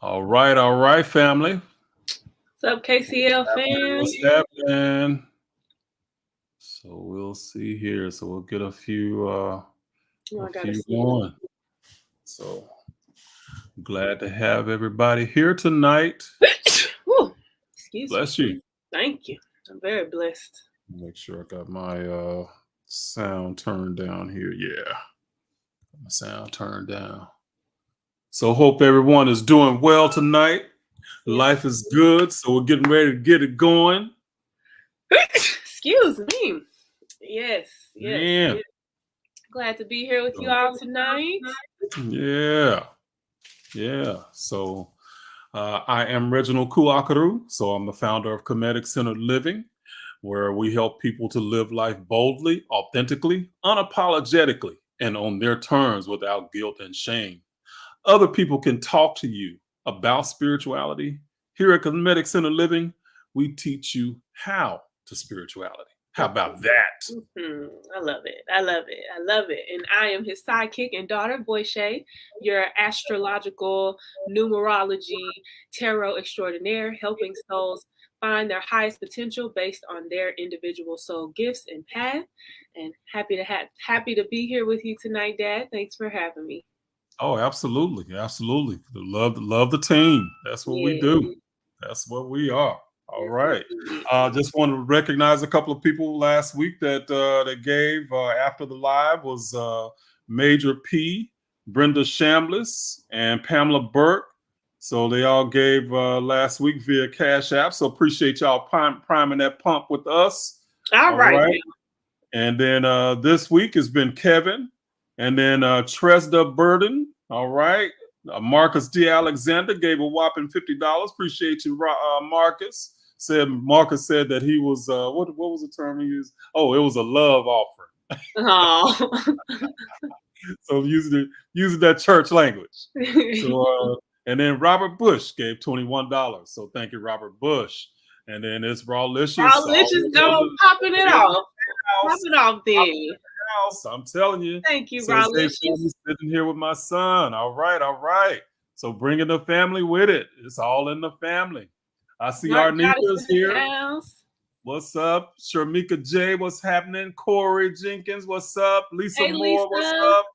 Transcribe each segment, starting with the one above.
All right, family. What's up, KCL fam? What's happening? So we'll see here. So we'll get a few going. So glad to have everybody here tonight. Whew, excuse Bless me. you. Thank you. I'm very blessed. Make sure I got my sound turned down here. Yeah. My sound turned down. So hope everyone is doing well tonight. Yes. Life is good, so we're getting ready to get it going. Excuse me. Yes. Yeah. Glad to be here with you all tonight. Yeah. So I am Reginald Kuakaru. So I'm the founder of Kemetic Centered Living, where we help people to live life boldly, authentically, unapologetically, and on their terms without guilt and shame. Other people can talk to you about spirituality. Here at Kemetic Centered Living, we teach you how to spirituality. How about that? I love it. And I am his sidekick and daughter, Boyshay, your astrological numerology tarot extraordinaire, helping souls find their highest potential based on their individual soul gifts and path. And happy to be here with you tonight, Dad. Thanks for having me. Oh, absolutely. Love the team. That's what we do. That's what we are. All right. Just want to recognize a couple of people last week that gave after the live was Major P, Brenda Shambliss, and Pamela Burke. So they all gave last week via Cash App. So appreciate y'all priming that pump with us. All right. And then this week has been Kevin, and then Tresda Burden. All right. Marcus D. Alexander gave a whopping $50. Appreciate you, Marcus. Marcus said that he was what was the term he used? Oh, it was a love offering. Oh. So using that church language. So and then Robert Bush gave $21. So thank you, Robert Bush. And then it's Rawlicious. Rawlicious popping it off. Pop it off then. I'm telling you. Thank you, Rawlicious. Sitting here with my son. All right. So bringing the family with it. It's all in the family. I see Arnita's here. What's up? Sharmika J, what's happening? Corey Jenkins, what's up? Lisa Moore, what's up?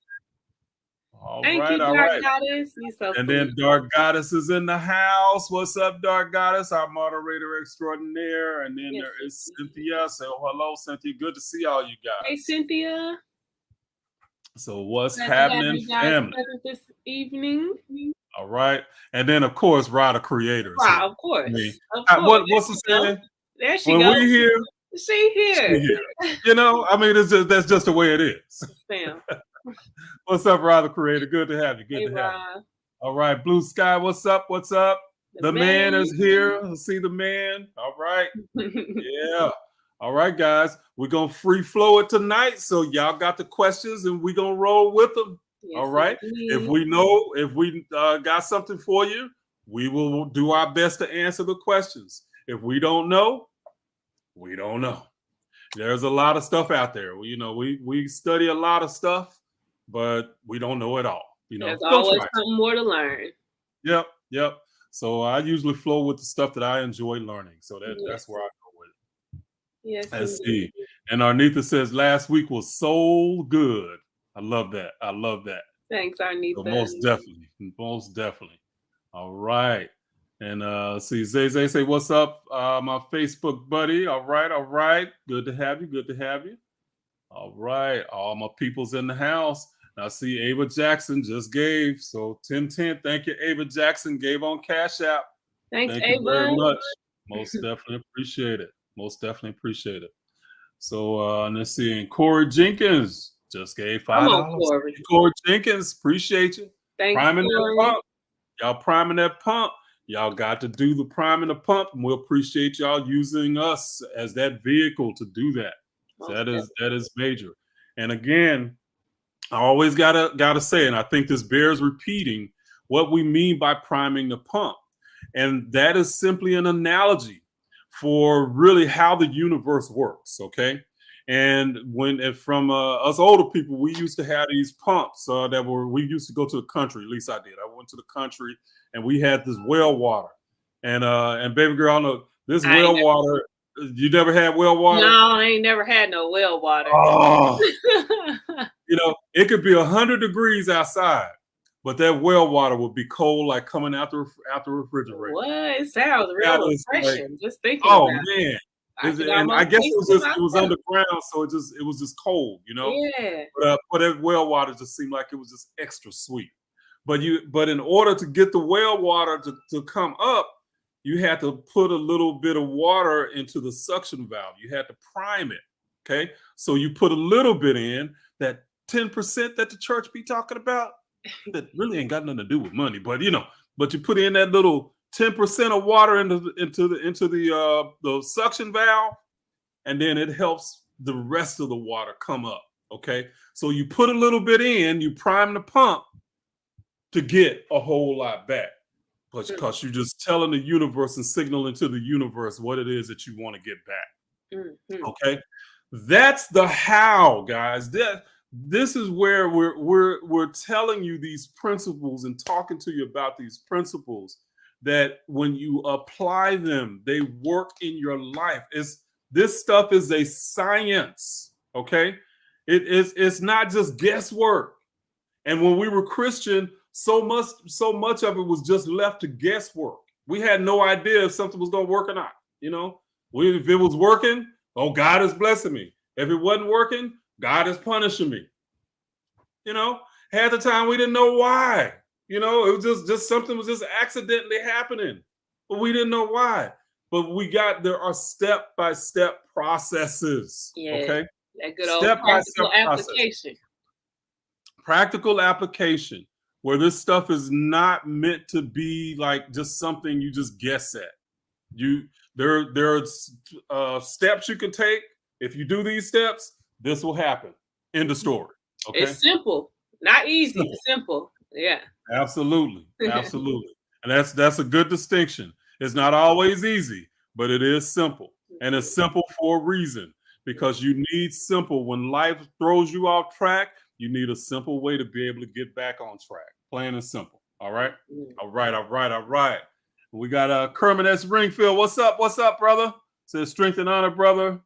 All right. Goddess. And then Dark Goddess is in the house. What's up, Dark Goddess? Our moderator extraordinaire. And then there is Cynthia. So hello, Cynthia. Good to see all you guys. Hey, Cynthia. So what's happening, family? This evening. All right. And then, of course, Rada Creators. Right, of course. What's the saying? There she goes. When we here, she here. You know, I mean, that's just the way it is. Damn. What's up, Rada Creator? Good to have you. Good to have you. All right. Blue Sky, what's up? What's up? The man is here. See the man. All right. Yeah. All right, guys. We're going to free flow it tonight. So y'all got the questions and we're going to roll with them. Yes, all right. If we got something for you, we will do our best to answer the questions. If we don't know, we don't know. There's a lot of stuff out there. We study a lot of stuff, but we don't know it all. There's always something more to learn. Yep. So I usually flow with the stuff that I enjoy learning. So that's where I go with it. Yes. Let's see. And Arnita says last week was so good. I love that. Thanks, Arnita. So most definitely. All right. And see, Zay say, what's up, my Facebook buddy? All right. Good to have you. All right. All my people's in the house. I see Ava Jackson just gave. So 1010. Thank you, Ava Jackson. Gave on Cash App. Thank Ava. You very much. Most definitely appreciate it. So let's see. And Corey Jenkins just gave $5. Corey Jenkins, appreciate you. Thanks, priming that pump. Y'all priming that pump. Y'all got to do the priming the pump, and we'll appreciate y'all using us as that vehicle to do that. So that is major. And again, I always gotta say, and I think this bears repeating, what we mean by priming the pump. And that is simply an analogy for really how the universe works, okay? And from us older people, we used to have these pumps we used to go to the country. At least I did. I went to the country, and we had this well water. And baby girl, I know this well water. You never had well water? No, I ain't never had no well water. Oh, it could be 100 degrees outside, but that well water would be cold, like coming out the refrigerator. What? It sounds real refreshing. Just thinking. Oh about man. it. And I guess it was underground, so it was just cold, Yeah. But that well water just seemed like it was just extra sweet. But in order to get the well water to come up, you had to put a little bit of water into the suction valve. You had to prime it. Okay. So you put a little bit in, that 10% that the church be talking about, that really ain't got nothing to do with money, but but you put in that little 10% of water into the suction valve, and then it helps the rest of the water come up. Okay. So you put a little bit in, you prime the pump to get a whole lot back. Because you're just telling the universe and signaling to the universe what it is that you want to get back. Mm-hmm. Okay. That's the how, guys. This is where we're telling you these principles and talking to you about these principles, that when you apply them, they work in your life. This stuff is a science. Okay. It's not just guesswork. And when we were Christian, so much of it was just left to guesswork. We had no idea if something was going to work or not. If it was working, oh, God is blessing me. If it wasn't working, God is punishing me. Half the time we didn't know why. It was just something was just accidentally happening, but we didn't know why. But there are step-by-step processes. Yeah, okay, that good old practical application. Practical application, where this stuff is not meant to be like just something you just guess at. There are steps you can take. If you do these steps, this will happen. End of story. Okay, it's simple, not easy. Simple. Yeah, absolutely. And that's a good distinction. It's not always easy, but it is simple, and it's simple for a reason, because you need simple. When life throws you off track, you need a simple way to be able to get back on track. Plain and simple. All right. All right. We got Kermit S. Ringfield. What's up, brother? Says strength and honor, brother.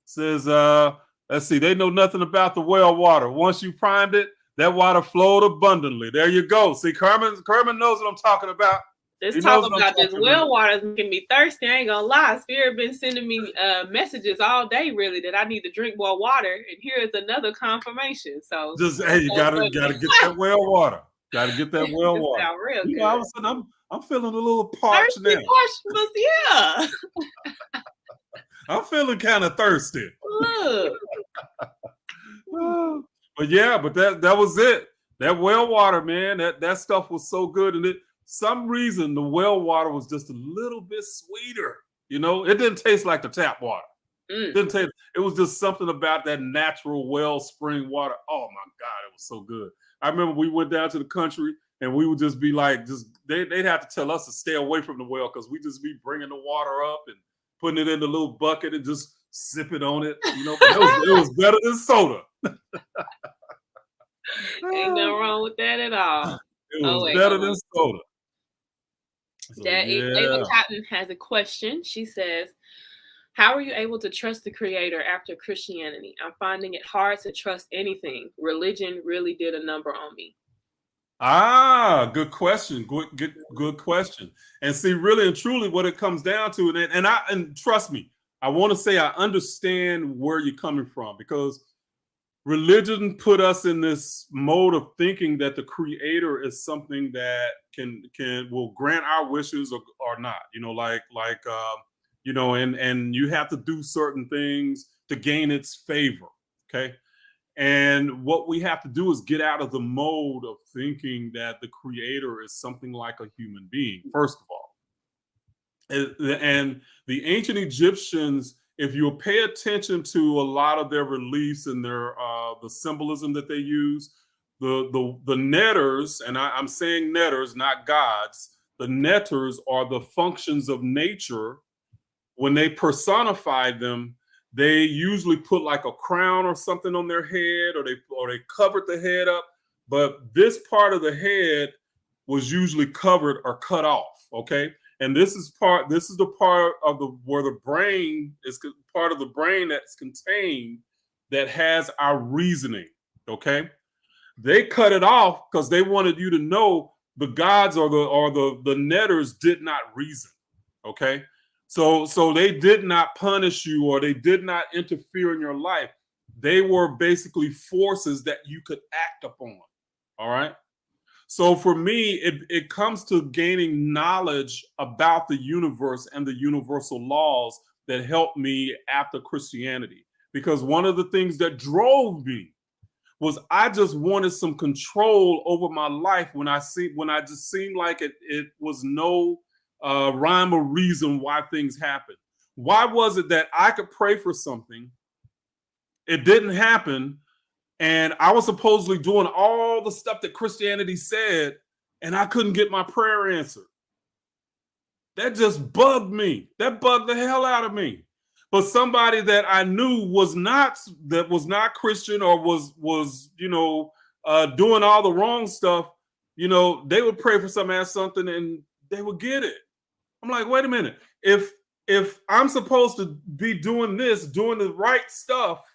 Says let's see, they know nothing about the well water. Once you primed it, that water flowed abundantly. There you go. See, Kermit knows what I'm talking about. Let's talk about this well water is making me thirsty. I ain't gonna lie. Spirit been sending me messages all day, really, that I need to drink more water. And here is another confirmation. So you gotta get that well water. Gotta get that well water. Real all of a sudden I'm feeling a little parched now. Yeah. I'm feeling kind of thirsty. Look. But that was it. That well water, man, that stuff was so good. And some reason the well water was just a little bit sweeter. It didn't taste like the tap water. It was just something about that natural well spring water. Oh my God, it was so good. I remember we went down to the country and we would just be like, they'd have to tell us to stay away from the well, because we just be bringing the water up and putting it in the little bucket and just sipping on it. But it was better than soda. Ain't nothing wrong with that at all. It was better than soda. So, Ava Cotton has a question. She says, how are you able to trust the Creator after Christianity? I'm finding it hard to trust anything. Religion really did a number on me. Good question. Good question. And see, really and truly, what it comes down to, and trust me, I want to say I understand where you're coming from, because religion put us in this mode of thinking that the Creator is something that will grant our wishes or not. And you have to do certain things to gain its favor. Okay. And what we have to do is get out of the mode of thinking that the Creator is something like a human being, first of all. And the ancient Egyptians, if you pay attention to a lot of their reliefs and their the symbolism that they use, the netters, and I'm saying netters, not gods, the netters are the functions of nature. When they personified them, they usually put like a crown or something on their head, or they covered the head up. But this part of the head was usually covered or cut off. Okay. And this is the part of where the brain is part of the brain that's contained that has our reasoning. Okay. They cut it off because they wanted you to know the gods or the netters did not reason. Okay. So they did not punish you, or they did not interfere in your life. They were basically forces that you could act upon. All right. So for me, it comes to gaining knowledge about the universe and the universal laws that helped me after Christianity. Because one of the things that drove me was I just wanted some control over my life when I just seemed like it was no rhyme or reason why things happen. Why was it that I could pray for something, it didn't happen, and I was supposedly doing all the stuff that Christianity said, and I couldn't get my prayer answered? That just bugged me. That bugged the hell out of me. But somebody that I knew was not Christian, or was doing all the wrong stuff, they would pray for some ass something and they would get it. I'm like, wait a minute. If I'm supposed to be doing the right stuff,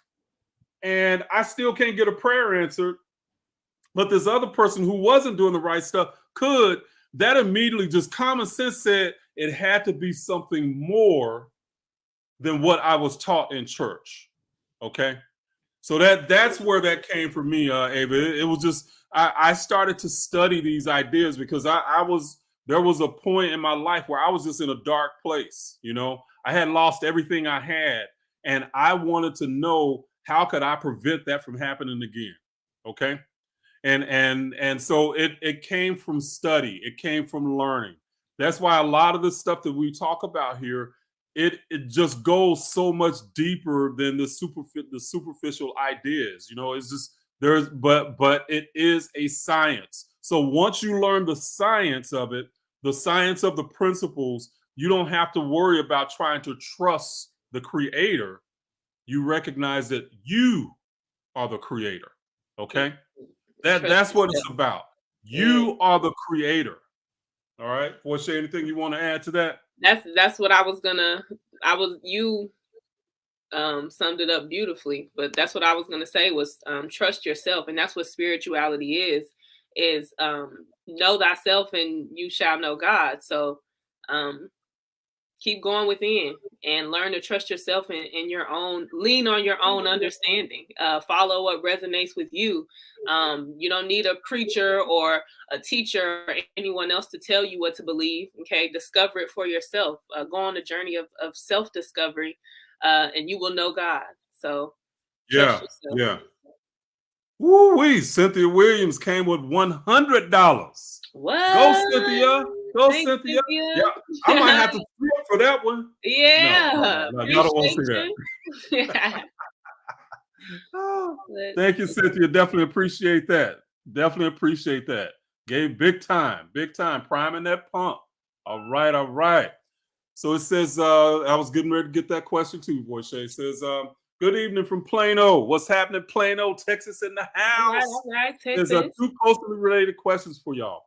and I still can't get a prayer answered, but this other person who wasn't doing the right stuff could, that immediately just common sense said it had to be something more than what I was taught in church. Okay. So that's where that came for me, Ava. It was just I started to study these ideas because there was a point in my life where I was just in a dark place. I had lost everything I had, and I wanted to know, how could I prevent that from happening again? Okay. And so it came from study. It came from learning. That's why a lot of the stuff that we talk about here, it just goes so much deeper than the superficial ideas. It's just but it is a science. So once you learn the science of it, the science of the principles, you don't have to worry about trying to trust the creator. You recognize that you are the creator. Okay. That's what it's about. You are the creator. All right. What's anything you want to add to that? That's what I was gonna. You summed it up beautifully, but that's what I was gonna say was trust yourself, and that's what spirituality is know thyself, and you shall know God. So keep going within and learn to trust yourself in your own, lean on your own understanding, follow what resonates with you. You don't need a preacher or a teacher or anyone else to tell you what to believe. Okay. Discover it for yourself. Go on a journey of self-discovery, and you will know God. So trust yourself. Yeah. Woo-wee, Cynthia Williams came with $100. What? Go, Cynthia. Go, Thanks, Cynthia. Cynthia. Yeah, I might have to pay up for that one. Yeah. No, y'all don't want to see that. Thank you, Cynthia. Definitely appreciate that. Gave big time, priming that pump. All right. So it says, I was getting ready to get that question too, boy. Shay says, good evening from Plano. What's happening, Plano, Texas in the house? All right, Texas. There's two closely related questions for y'all.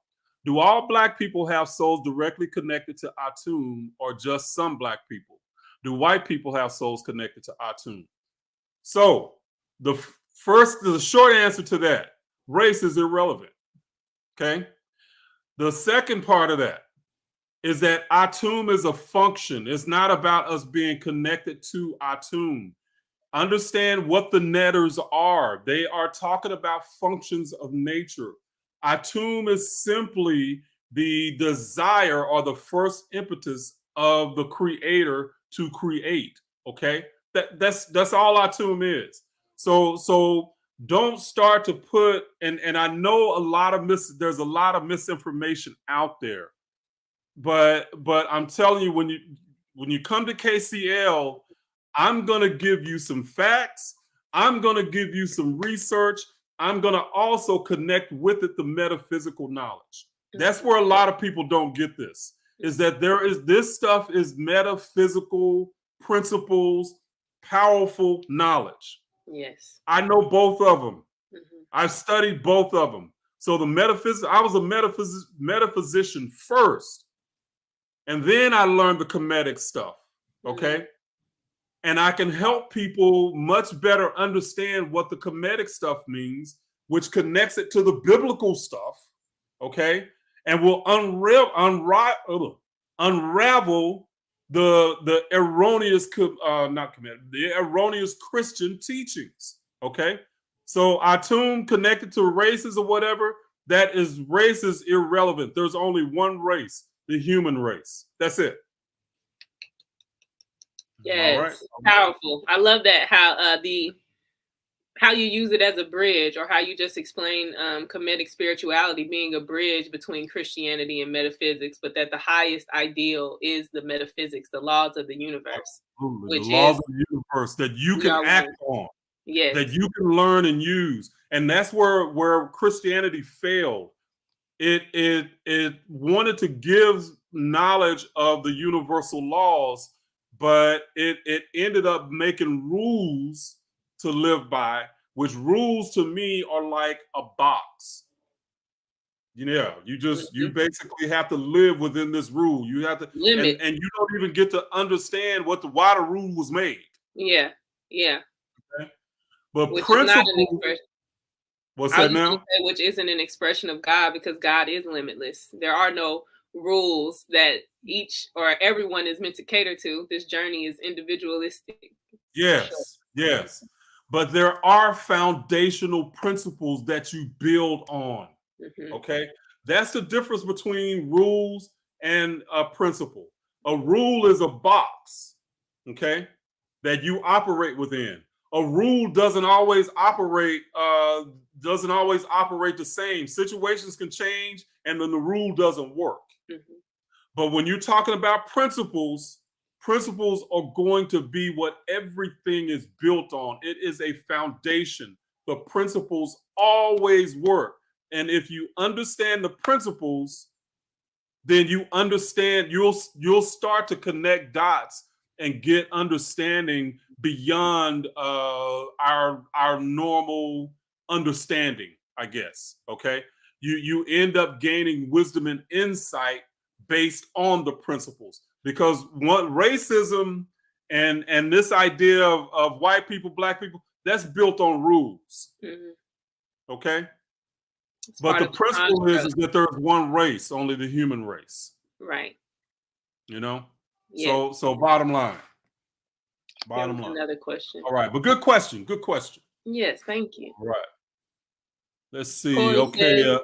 Do all Black people have souls directly connected to Atum, or just some Black people? Do white people have souls connected to Atum? So the short answer to that, race is irrelevant. Okay. The second part of that is that Atum is a function. It's not about us being connected to Atum. Understand what the netters are. They are talking about functions of nature. Atum is simply the desire or the first impetus of the creator to create. Okay, that's all Atum is. So don't start to put, and I know there's a lot of misinformation out there, but I'm telling you, when you come to KCL, I'm going to give you some facts. I'm going to give you some research. I'm going to also connect with it the metaphysical knowledge. That's where a lot of people don't get this, is that this stuff is metaphysical principles powerful knowledge. Yes. I know both of them. Mm-hmm. I've studied both of them. So the metaphysics, I was a metaphysician first. And then I learned the Kemetic stuff. Okay. Mm-hmm. And I can help people much better understand what the Kemetic stuff means, which connects it to the biblical stuff. Okay. And will unravel the erroneous, the erroneous Christian teachings. Okay. So our tomb connected to races or whatever, race is irrelevant. There's only one race, the human race. That's it. All right. Yes, powerful. I love that how you use it as a bridge, or how you just explain Kemetic spirituality being a bridge between Christianity and metaphysics, but that the highest ideal is the metaphysics, the laws of the universe. Absolutely. Which The laws is of the universe that you we can are act one. on, Yes. that you can learn and use. And that's where Christianity failed. It wanted to give knowledge of the universal laws, but it ended up making rules to live by, which rules to me are like a box. Yeah, you basically have to live within this rule. You have to Limit. and you don't even get to understand why the rule was made. Yeah. Yeah. Okay? But Which is not an principle, expression. what's I that was gonna now? say, which isn't an expression of God, because God is limitless. There are no rules that each or everyone is meant to cater to. This journey is individualistic. Yes, yes. But there are foundational principles that you build on. Mm-hmm. Okay. That's the difference between rules and a principle. A rule is a box, okay, that you operate within. A rule doesn't always operate the same. Situations can change and then the rule doesn't work. Mm-hmm. But when you're talking about principles, principles are going to be what everything is built on. It is a foundation. The principles always work. And if you understand the principles, then you'll start to connect dots and get understanding beyond our normal understanding, I guess. Okay. You end up gaining wisdom and insight based on the principles, because what racism and this idea of white people, black people, that's built on rules. Mm-hmm. Okay. It's But part the of the principle is construct. that there's one race, only the human race. Right. You know? Yes. So bottom line. There Bottom was line. another question. All right, but good question. Good question. Yes, thank you. All right. Let's see. Corey Okay. says,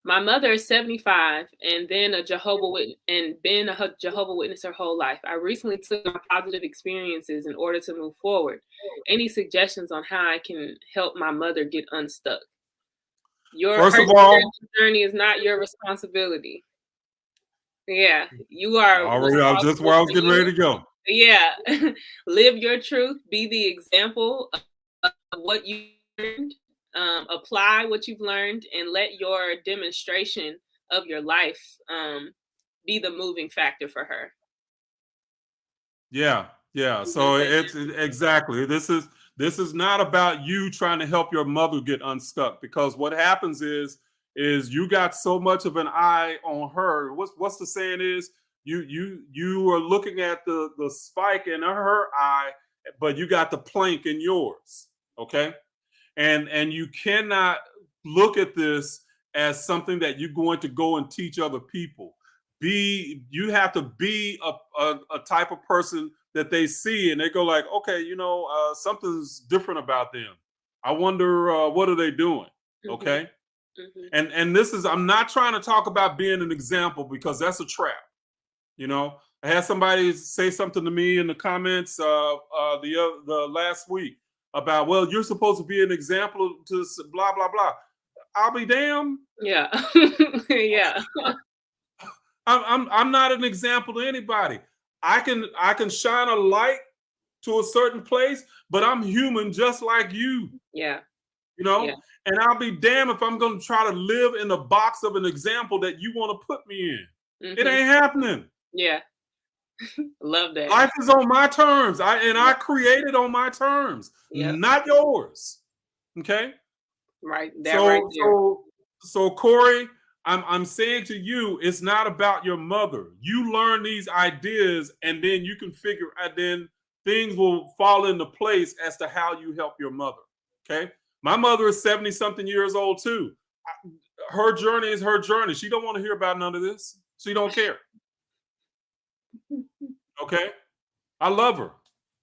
my mother is 75 and then a Jehovah Witness and been a Jehovah Witness her whole life. I recently took my positive experiences in order to move forward. Any suggestions on how I can help my mother get unstuck? First of all, journey is not your responsibility. Yeah, you are. already just where I was getting ready to go. Yeah, live your truth. Be the example of what you learned. Apply what you've learned, and let your demonstration of your life be the moving factor for her. Yeah, yeah. So it's exactly, this is not about you trying to help your mother get unstuck, because what happens is you got so much of an eye on her. What's the saying is, you are looking at the spike in her eye, but you got the plank in yours. Okay. And you cannot look at this as something that you're going to go and teach other people. You have to be a type of person that they see and they go like, okay, something's different about them. I wonder what are they doing? Mm-hmm. Okay. Mm-hmm. And this is, I'm not trying to talk about being an example, because that's a trap. I had somebody say something to me in the comments the last week about, well, you're supposed to be an example to blah blah blah. I'll be damned. Yeah. Yeah. I'm not an example to anybody. I can shine a light to a certain place, but I'm human just like you. Yeah. Yeah. And I'll be damned if I'm going to try to live in the box of an example that you want to put me in. Mm-hmm. It ain't happening. Yeah. Love that. Life is on my terms. I created on my terms, Yep. not yours. Okay. Right. That right So there. Corey, I'm saying to you, it's not about your mother. You learn these ideas, and then you can figure, and then things will fall into place as to how you help your mother. Okay. My mother is 70 something years old too. Her journey is her journey. She don't want to hear about none of this. She don't care. Okay. I love her,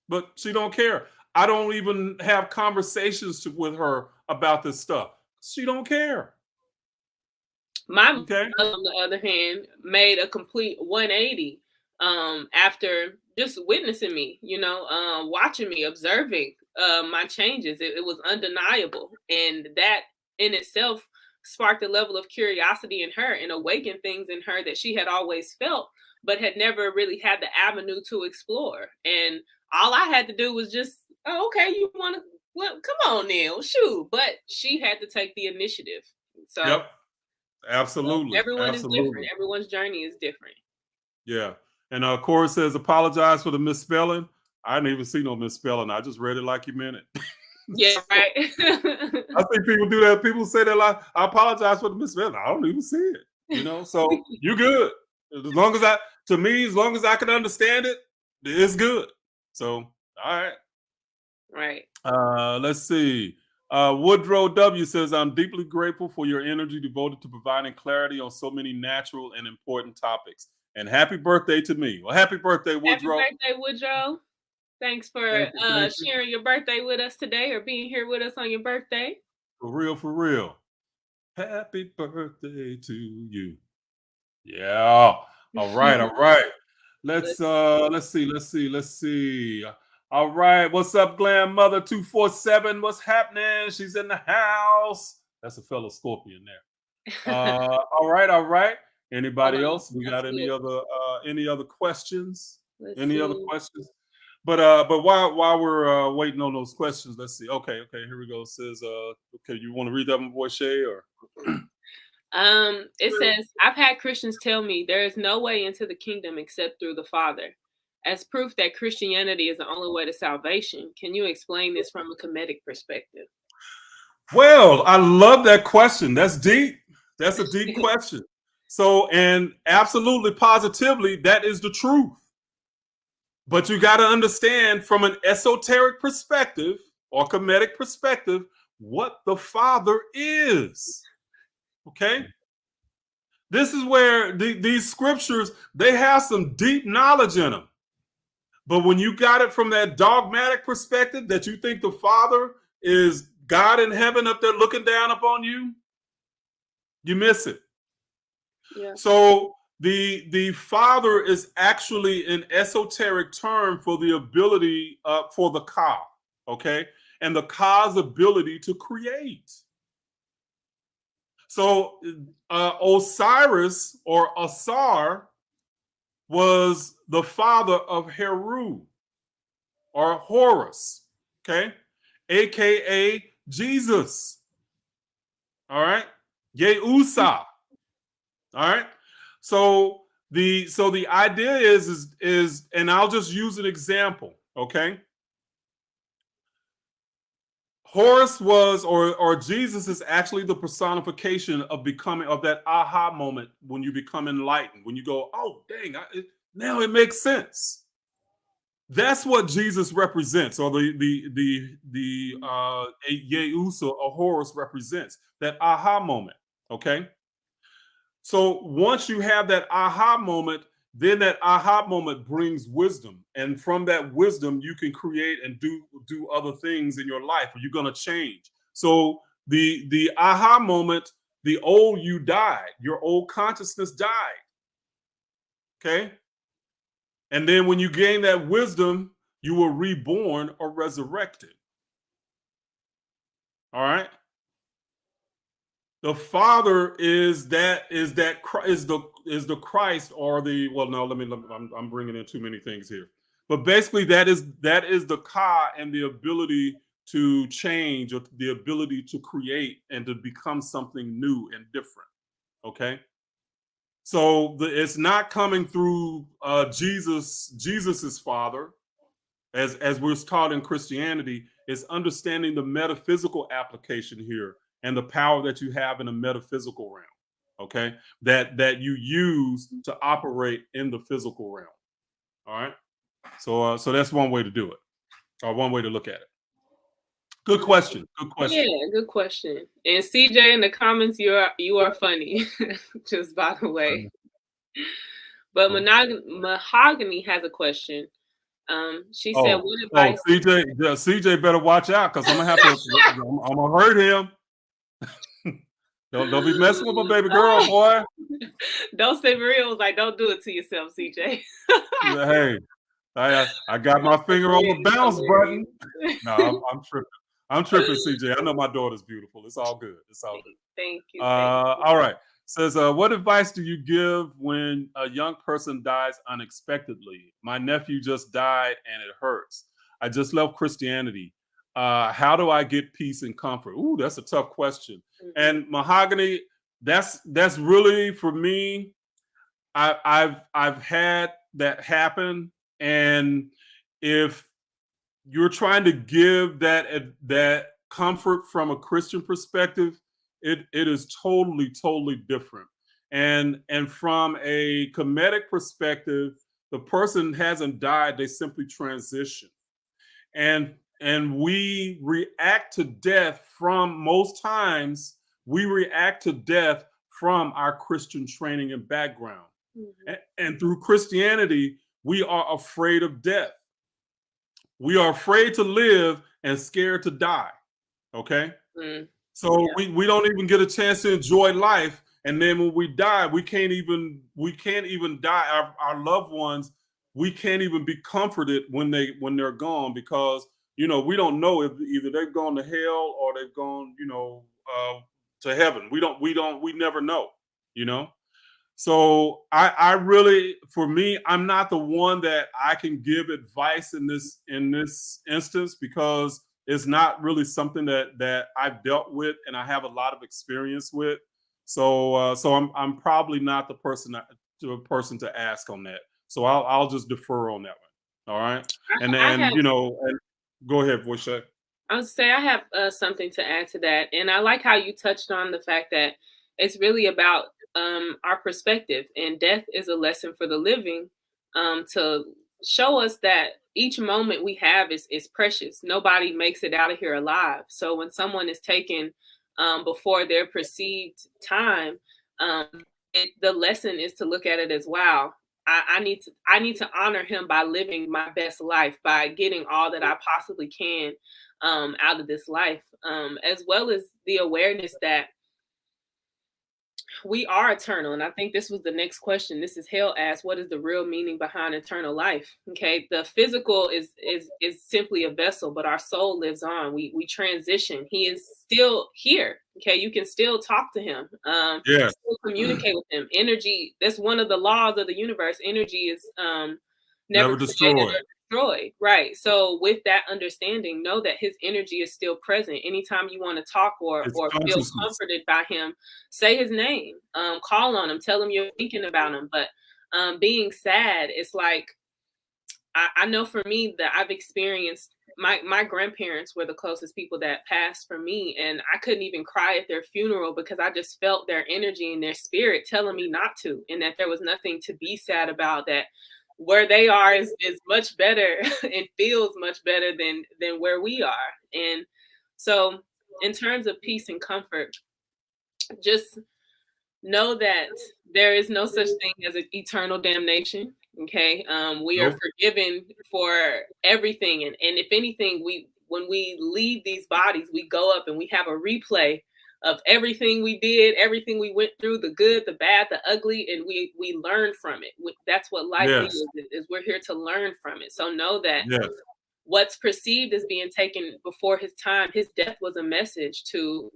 but she don't care. I don't even have conversations with her about this stuff. She don't care. My mom, Okay. on the other hand, made a complete 180 after just witnessing me, watching me, observing my changes. It was undeniable. And that in itself sparked a level of curiosity in her and awakened things in her that she had always felt, but had never really had the avenue to explore. And all I had to do was just, oh, okay, you want to, well, come on, Neil, shoot. But she had to take the initiative. So Yep. Absolutely. everyone is different. Absolutely. Everyone's journey is different. Yeah. And Corey says, apologize for the misspelling. I didn't even see no misspelling. I just read it like you meant it. Yeah, So, right. I think people do that. People say that like, I apologize for the misspelling. I don't even see it. So you good. As long as as long as I can understand it, it's good. So, all right. Right. Let's see. Woodrow W says, I'm deeply grateful for your energy devoted to providing clarity on so many natural and important topics. And happy birthday to me. Well, happy birthday, Happy Woodrow. birthday, Woodrow. Thanks for Thank you. Thank you. sharing your birthday with us today, or being here with us on your birthday. For real, for real. Happy birthday to you. Yeah. All right, all right. Let's see. All right. What's up, Glam Mother 247? What's happening? She's in the house. That's a fellow Scorpion there. All right, all right. Hold Anybody on. else? We I got see any other questions? Let's Any other see. questions? But while we're waiting on those questions, let's see. Okay, here we go. It says okay, you want to read that one, voice Shay, or It says, I've had Christians tell me there is no way into the kingdom except through the Father. As proof that Christianity is the only way to salvation, can you explain this from a Kemetic perspective? Well, I love that question. That's deep. That's a deep question. So, and absolutely positively, that is the truth. But you got to understand from an esoteric perspective or Kemetic perspective what the Father is. Okay? This is where these scriptures, they have some deep knowledge in them. But when you got it from that dogmatic perspective that you think the Father is God in heaven up there looking down upon you, you miss it. Yeah. So the Father is actually an esoteric term for the ability for the Ka, okay, and the Ka's ability to create. So Osiris or Asar was the father of Heru or Horus, okay, aka Jesus. All right, Yeusa. All right. So the idea is and I'll just use an example, okay? Horus was or Jesus is actually the personification of becoming of that aha moment when you become enlightened, when you go, oh dang, now it makes sense. That's what Jesus represents, or the Yeusa or Horus represents, that aha moment, okay? So once you have that aha moment, then that aha moment brings wisdom, and from that wisdom, you can create and do other things in your life. Or you're going to change. So the aha moment, the old you died, your old consciousness died. Okay, and then when you gain that wisdom, you were reborn or resurrected. All right. The Father is the Christ, or the, well, no, I'm bringing in too many things here, but basically that is the Ka, and the ability to change, or the ability to create and to become something new and different. Okay, So it's not coming through Jesus's father, as we're taught in Christianity. It's understanding the metaphysical application here and the power that you have in the metaphysical realm. Okay, that you use to operate in the physical realm. All right. So that's one way to do it, or one way to look at it. Good question. Good question. Yeah, good question. And CJ in the comments, you are funny, just by the way. But Mahogany has a question. She said, "What advice?" CJ better watch out, because I'm gonna have to. I'm gonna hurt him. Don't be messing with my baby girl, boy. Don't say Maria was like, "Don't do it to yourself, CJ." Hey, I got my finger on the bounce button. No, I'm tripping. I'm tripping, CJ. I know my daughter's beautiful. It's all good. It's all good. Thank you. All right. Says, what advice do you give when a young person dies unexpectedly? My nephew just died and it hurts. I just left Christianity. How do I get peace and comfort? Ooh, that's a tough question. Mm-hmm. And Mahogany, that's really, for me, I've had that happen. And if you're trying to give that comfort from a Christian perspective, it is totally different. And from a Kemetic perspective, the person hasn't died; they simply transition. And we react to death from, most times we react to death from our Christian training and background. Mm-hmm. And through Christianity, we are afraid of death. We are afraid to live and scared to die. Okay. Mm. So yeah. we don't even get a chance to enjoy life. And then when we die, we can't even die. Our loved ones, we can't even be comforted when they're gone, because, we don't know if either they've gone to hell or they've gone, to heaven. We never know, So I really, for me, I'm not the one that I can give advice in this instance, because it's not really something that I've dealt with and I have a lot of experience with. So I'm probably not the person to ask on that. So I'll just defer on that one. All right. And go ahead, Voice. I would say I have something to add to that, and I like how you touched on the fact that it's really about our perspective, and death is a lesson for the living, to show us that each moment we have is precious. Nobody makes it out of here alive. So when someone is taken before their perceived time, the lesson is to look at it as, wow, I need to honor him by living my best life, by getting all that I possibly can out of this life, as well as the awareness that we are eternal. And I think this was the next question. This is Hale asked, what is the real meaning behind eternal life? Okay, the physical is simply a vessel, but our soul lives on. We transition. He is still here. Okay, you can still talk to him. Still communicate with him. Energy, that's one of the laws of the universe. Energy is never destroyed. Right. So with that understanding, know that his energy is still present. Anytime you want to talk or feel comforted by him, say his name, call on him, tell him you're thinking about him. But being sad, it's like, I know for me that I've experienced, my grandparents were the closest people that passed for me, and I couldn't even cry at their funeral because I just felt their energy and their spirit telling me not to, and that there was nothing to be sad about, that where they are is much better and feels much better than where we are. And so in terms of peace and comfort, just know that there is no such thing as an eternal damnation. Okay. We are forgiven for everything. And if anything, when we leave these bodies, we go up and we have a replay of everything we did, everything we went through, the good, the bad, the ugly, and we learn from it. That's what life is. We're here to learn from it. So know that what's perceived as being taken before his time, his death was a message to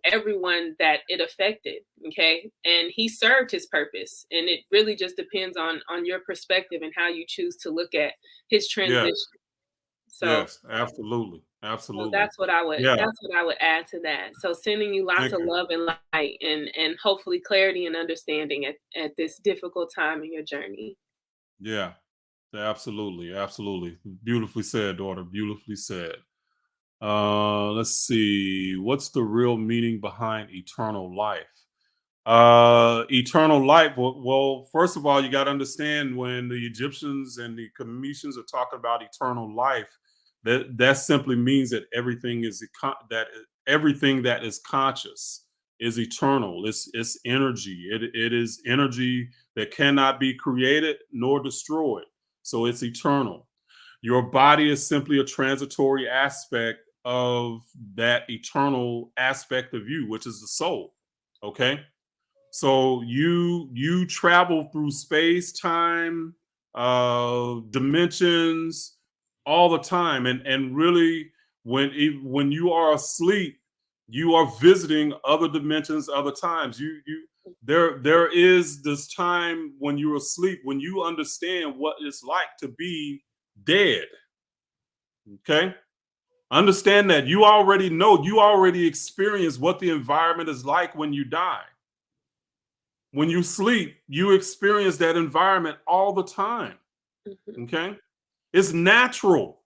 everyone that it affected. Okay. And he served his purpose. And it really just depends on your perspective and how you choose to look at his transition. So Yes, absolutely. so Absolutely. that's what I would Yeah. add to that. So sending you lots Thank of you. love and light and hopefully clarity and understanding at this difficult time in your journey. Yeah. Absolutely. Absolutely. Beautifully said, daughter. Beautifully said. Let's see. What's the real meaning behind eternal life? Eternal life. Well, first of all, you got to understand when the Egyptians and the Cometians are talking about eternal life, that simply means that everything that is conscious is eternal. It's energy. It is energy that cannot be created nor destroyed. So it's eternal. Your body is simply a transitory aspect of that eternal aspect of you, which is the soul. Okay. So you travel through space, time, dimensions all the time, and really when you are asleep, you are visiting other dimensions, other times. There is this time when you're asleep when you understand what it's like to be dead. Okay, understand that you already know, you already experience what the environment is like when you die. When you sleep, you experience that environment all the time. Mhm. Okay. It's natural.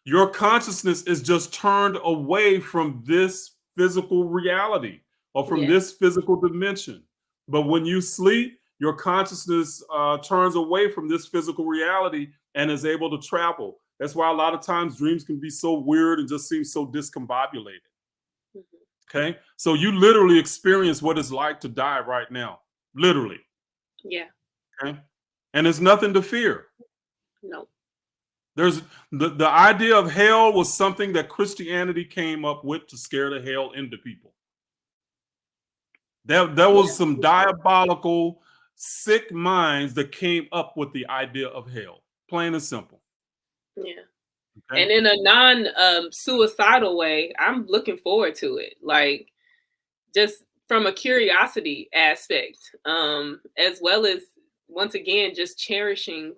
Your consciousness is just turned away from this physical reality or from Yeah. this physical dimension. But when you sleep, your consciousness turns away from this physical reality and is able to travel. That's why a lot of times dreams can be so weird and just seem so discombobulated. Mhm. Okay. So you literally experience what it's like to die right now. Literally. Yeah. Okay. And there's nothing to fear. No. There's the idea of hell was something that Christianity came up with to scare the hell into people. There was Yeah. some diabolical, sick minds that came up with the idea of hell. Plain and simple. Yeah. Okay. And in a non suicidal way, I'm looking forward to it. Like just from a curiosity aspect, as well as once again just cherishing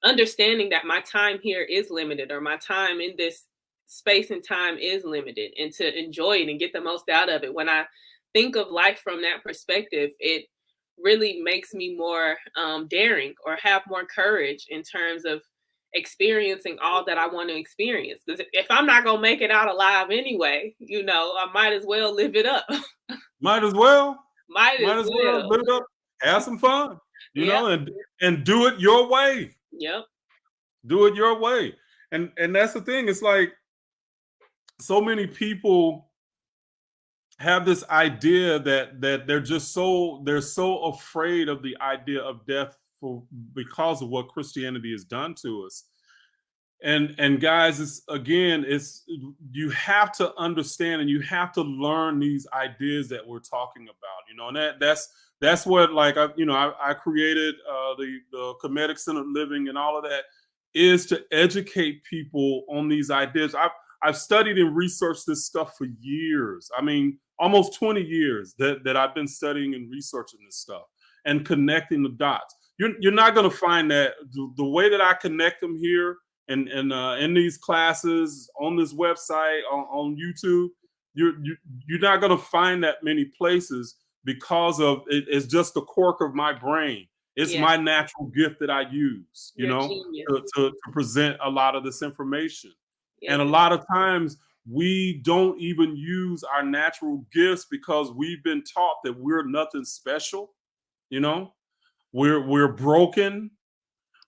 understanding that my time here is limited or my time in this space and time is limited and to enjoy it and get the most out of it. When I think of life from that perspective, it really makes me more daring or have more courage in terms of experiencing all that I want to experience. Because if I'm not going to make it out alive anyway, I might as well live it up. Might as well. Might Might as as well well. live it up, have some fun, Yep. and do it your way. Yep. Do it your way. And that's the thing. It's like so many people have this idea that they're so afraid of the idea of death for because of what Christianity has done to us. And guys, it's you have to understand and you have to learn these ideas that we're talking about, and that's what, like, I created the Kemetic Centered Living and all of that is to educate people on these ideas. I've studied and researched this stuff for years. I mean, almost 20 years that I've been studying and researching this stuff and connecting the dots. You're not going to find that the way that I connect them here and in these classes on this website on YouTube. You're not going to find that many places because of it's just the quirk of my brain. It's Yeah. my natural gift that I use, You're genius. to present a lot of this information. And Yes. a lot of times we don't even use our natural gifts because we've been taught that we're nothing special. You know, we're broken.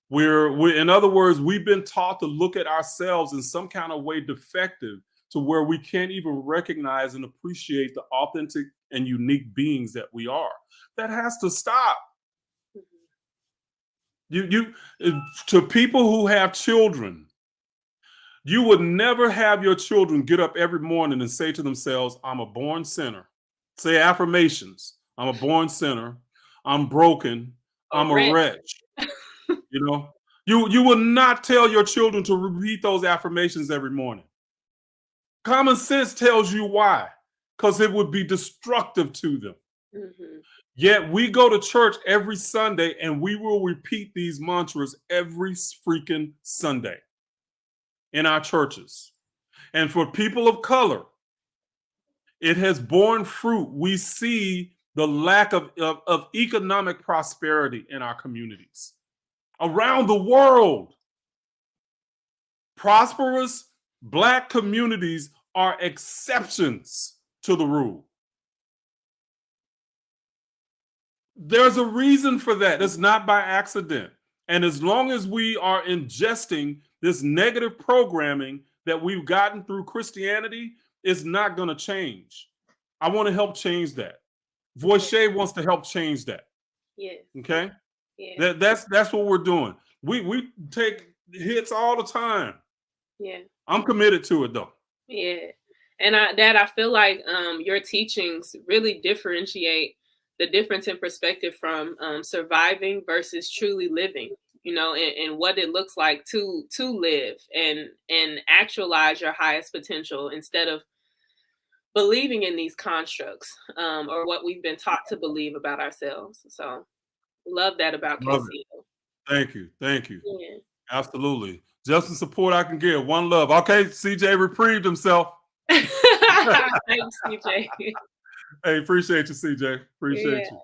We're in other words, we've been taught to look at ourselves in some kind of way defective to where we can't even recognize and appreciate the authentic and unique beings that we are. That has to stop. Mhm. To people who have children, you would never have your children get up every morning and say to themselves, I'm a born sinner. Say affirmations. I'm a born sinner. I'm broken. A I'm a wretch. wretch. You know, you will not tell your children to repeat those affirmations every morning. Common sense tells you why, because it would be destructive to them. Mhm. Yet we go to church every Sunday and we will repeat these mantras every freaking Sunday. in our churches. And for people of color, it has borne fruit. We see the lack of economic prosperity in our communities. Around the world, prosperous Black communities are exceptions to the rule. There's a reason for that. It's not by accident. And as long as we are ingesting this negative programming that we've gotten through Christianity, it's not going to change. I want to help change that. Voice Shay wants to help change that. Yes. Okay. Yeah. That's what we're doing. We take hits all the time. Yeah. I'm committed to it though. Yeah. And I feel like your teachings really differentiate the difference in perspective from surviving versus truly living, you know, and what it looks like to live and actualize your highest potential instead of believing in these constructs or what we've been taught to believe about ourselves. So love that about Love KCO. it. Thank you. Thank you. Yeah. Absolutely. Just the support I can give. One love. Okay, CJ reprieved himself. Thanks, CJ. Hey, appreciate you, CJ. Appreciate Yeah. you.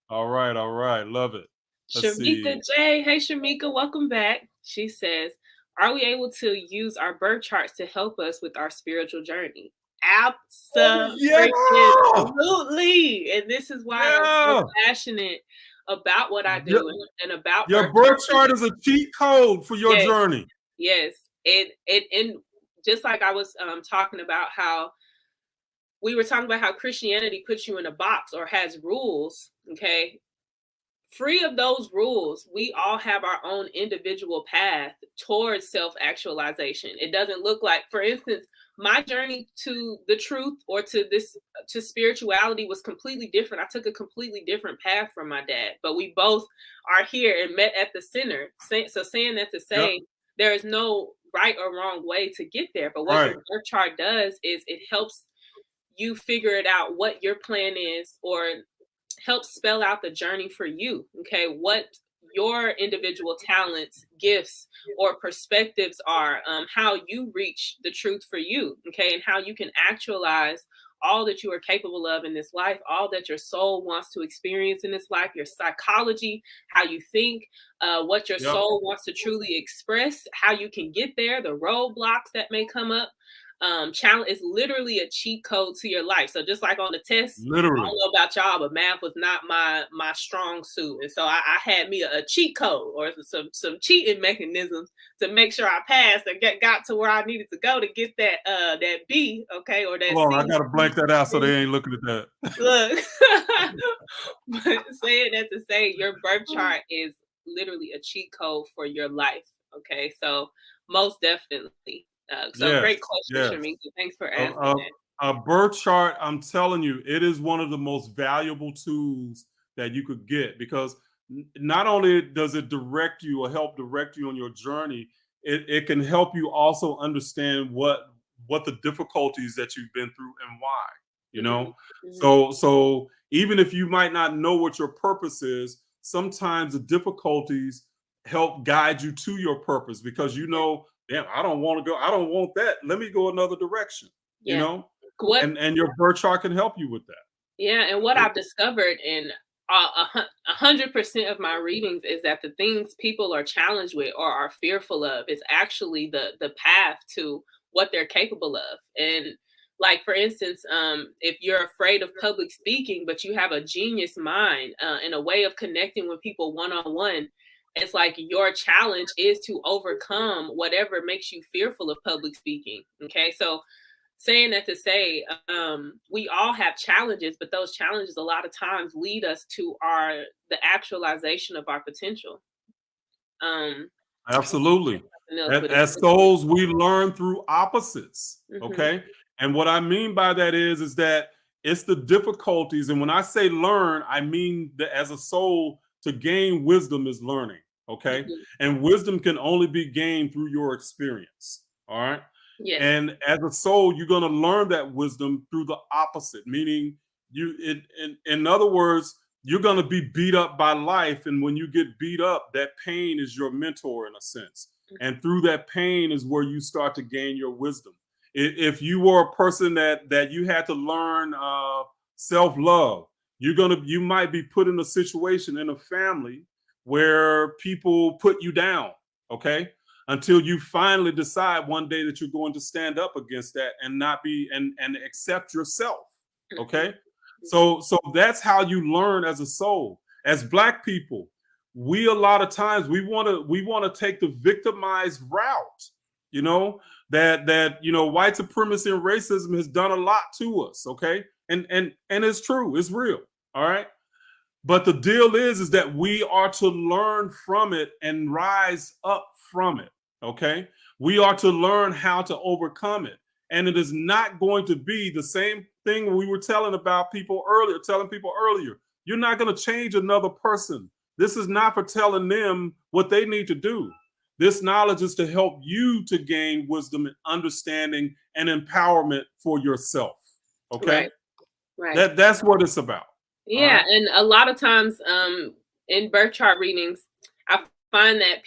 All right, all right. Love it. Let's Shamika see. J. Hey, Shamika, welcome back. She says, are we able to use our birth charts to help us with our spiritual journey? Absolutely. And this is why I'm so passionate about what I do and about your birth chart is a cheat code for your journey. Yes. And just like I was talking about how we were talking about how Christianity puts you in a box or has rules, okay? Free of those rules, we all have our own individual path towards self-actualization. It doesn't look like, for instance, my journey to the truth or to spirituality was completely different. I took a completely different path from my dad, but we both are here and met at the center. So saying that to say, there is no right or wrong way to get there. But what your birth chart does is it helps you figure it out what your plan is, or help spell out the journey for you. Okay, what your individual talents, gifts, or perspectives are, how you reach the truth for you. Okay, and how you can actualize all that you are capable of in this life, all that your soul wants to experience in this life, your psychology, how you think, what your soul wants to truly express, how you can get there, the roadblocks that may come up. Challenge is literally a cheat code to your life. So just like on the test, literally. I don't know about y'all, but math was not my strong suit, and so I had me a cheat code or some cheating mechanisms to make sure I passed and got to where I needed to go to get that B, okay, or that C. I gotta blank that out so they ain't looking at that. Look, but saying that to say your birth chart is literally a cheat code for your life. Okay, so most definitely. Great question, Shamika. Thanks for asking that. A birth chart, I'm telling you, it is one of the most valuable tools that you could get, because not only does it direct you or help direct you on your journey, it can help you also understand what the difficulties that you've been through and why, you know? So even if you might not know what your purpose is, sometimes the difficulties help guide you to your purpose, because you know, damn, I don't want to go. I don't want that. Let me go another direction. You know, and your birth chart can help you with that. Yeah, and what I've discovered in 100% of my readings is that the things people are challenged with or are fearful of is actually the path to what they're capable of. And like, for instance, if you're afraid of public speaking, but you have a genius mind and a way of connecting with people one-on-one, it's like your challenge is to overcome whatever makes you fearful of public speaking. Okay, so saying that to say, we all have challenges, but those challenges a lot of times lead us to the actualization of our potential. Absolutely. As souls, we learn through opposites. Okay, and what I mean by that is that it's the difficulties. And when I say learn, I mean that as a soul, to gain wisdom is learning. Okay, and wisdom can only be gained through your experience. All right. Yes. And as a soul, you're going to learn that wisdom through the opposite, meaning in other words, you're going to be beat up by life. And when you get beat up, that pain is your mentor in a sense. And through that pain is where you start to gain your wisdom. If you were a person that you had to learn self-love, you might be put in a situation in a family where people put you down, okay? Until you finally decide one day that you're going to stand up against that and not be and accept yourself. Okay. So that's how you learn as a soul. As Black people, we a lot of times we want to take the victimized route, you know, that white supremacy and racism has done a lot to us, okay? And it's true, it's real. All right. But the deal is that we are to learn from it and rise up from it. Okay. We are to learn how to overcome it. And it is not going to be the same thing we were telling people earlier. You're not going to change another person. This is not for telling them what they need to do. This knowledge is to help you to gain wisdom and understanding and empowerment for yourself. Okay. Right. That's what it's about. Yeah, right. and a lot of times in birth chart readings, I find that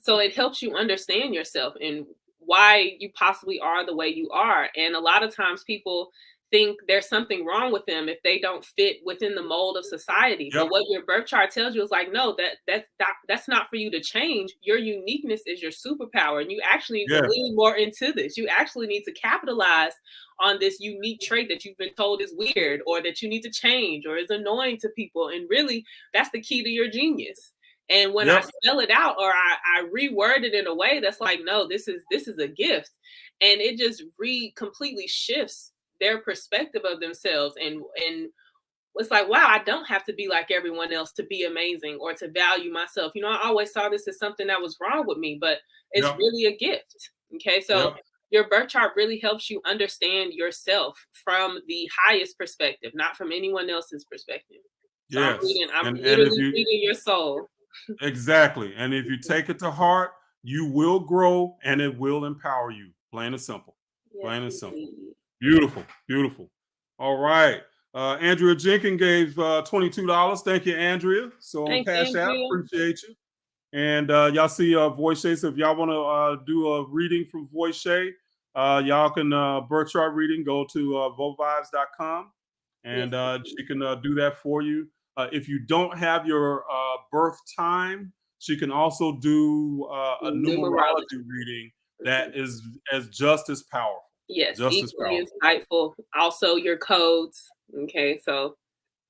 so it helps you understand yourself and why you possibly are the way you are. And a lot of times people think there's something wrong with them if they don't fit within the mold of society. Yep. But what your birth chart tells you is like, no, that's not for you to change. Your uniqueness is your superpower, and you actually need to lean more into this. You actually need to capitalize on this unique trait that you've been told is weird or that you need to change or is annoying to people. And really, that's the key to your genius. And when I spell it out or I reword it in a way that's like, no, this is a gift. And it just completely shifts their perspective of themselves. And it's like, wow, I don't have to be like everyone else to be amazing or to value myself. I always saw this as something that was wrong with me, but it's really a gift. Okay. So your birth chart really helps you understand yourself from the highest perspective, not from anyone else's perspective. So I'm literally reading your soul. Exactly. And if you take it to heart, you will grow and it will empower you. Plain and simple. Plain and simple. Beautiful. Beautiful. All right. Andrea Jenkins gave $22. Thank you, Andrea. So on Cash App, appreciate you. And y'all see Voice Shay. So if y'all want to do a reading from Voice Shay, y'all can birth chart reading, go to vovibes.com and she can do that for you. If you don't have your birth time, she can also do a numerology reading that is just as powerful. Yes, just equally as insightful. Also, your codes. Okay, so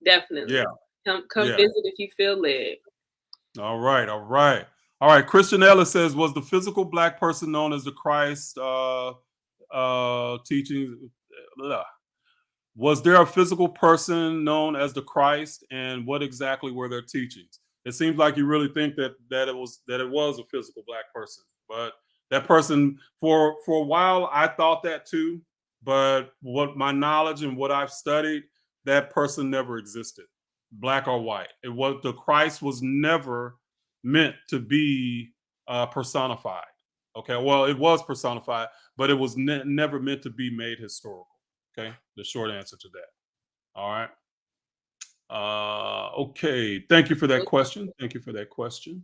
definitely, come visit if you feel led. All right, all right, all right. Christian Ellis says, "Was the physical Black person known as the Christ teachings? Was there a physical person known as the Christ, and what exactly were their teachings?" It seems like you really think that it was a physical Black person, but that person for a while I thought that too. But what my knowledge and what I've studied, that person never existed, Black or white. The Christ was never meant to be personified. Okay, well, it was personified, but it was never meant to be made historical. Okay, the short answer to that. All right. Okay, thank you for that question. Thank you for that question.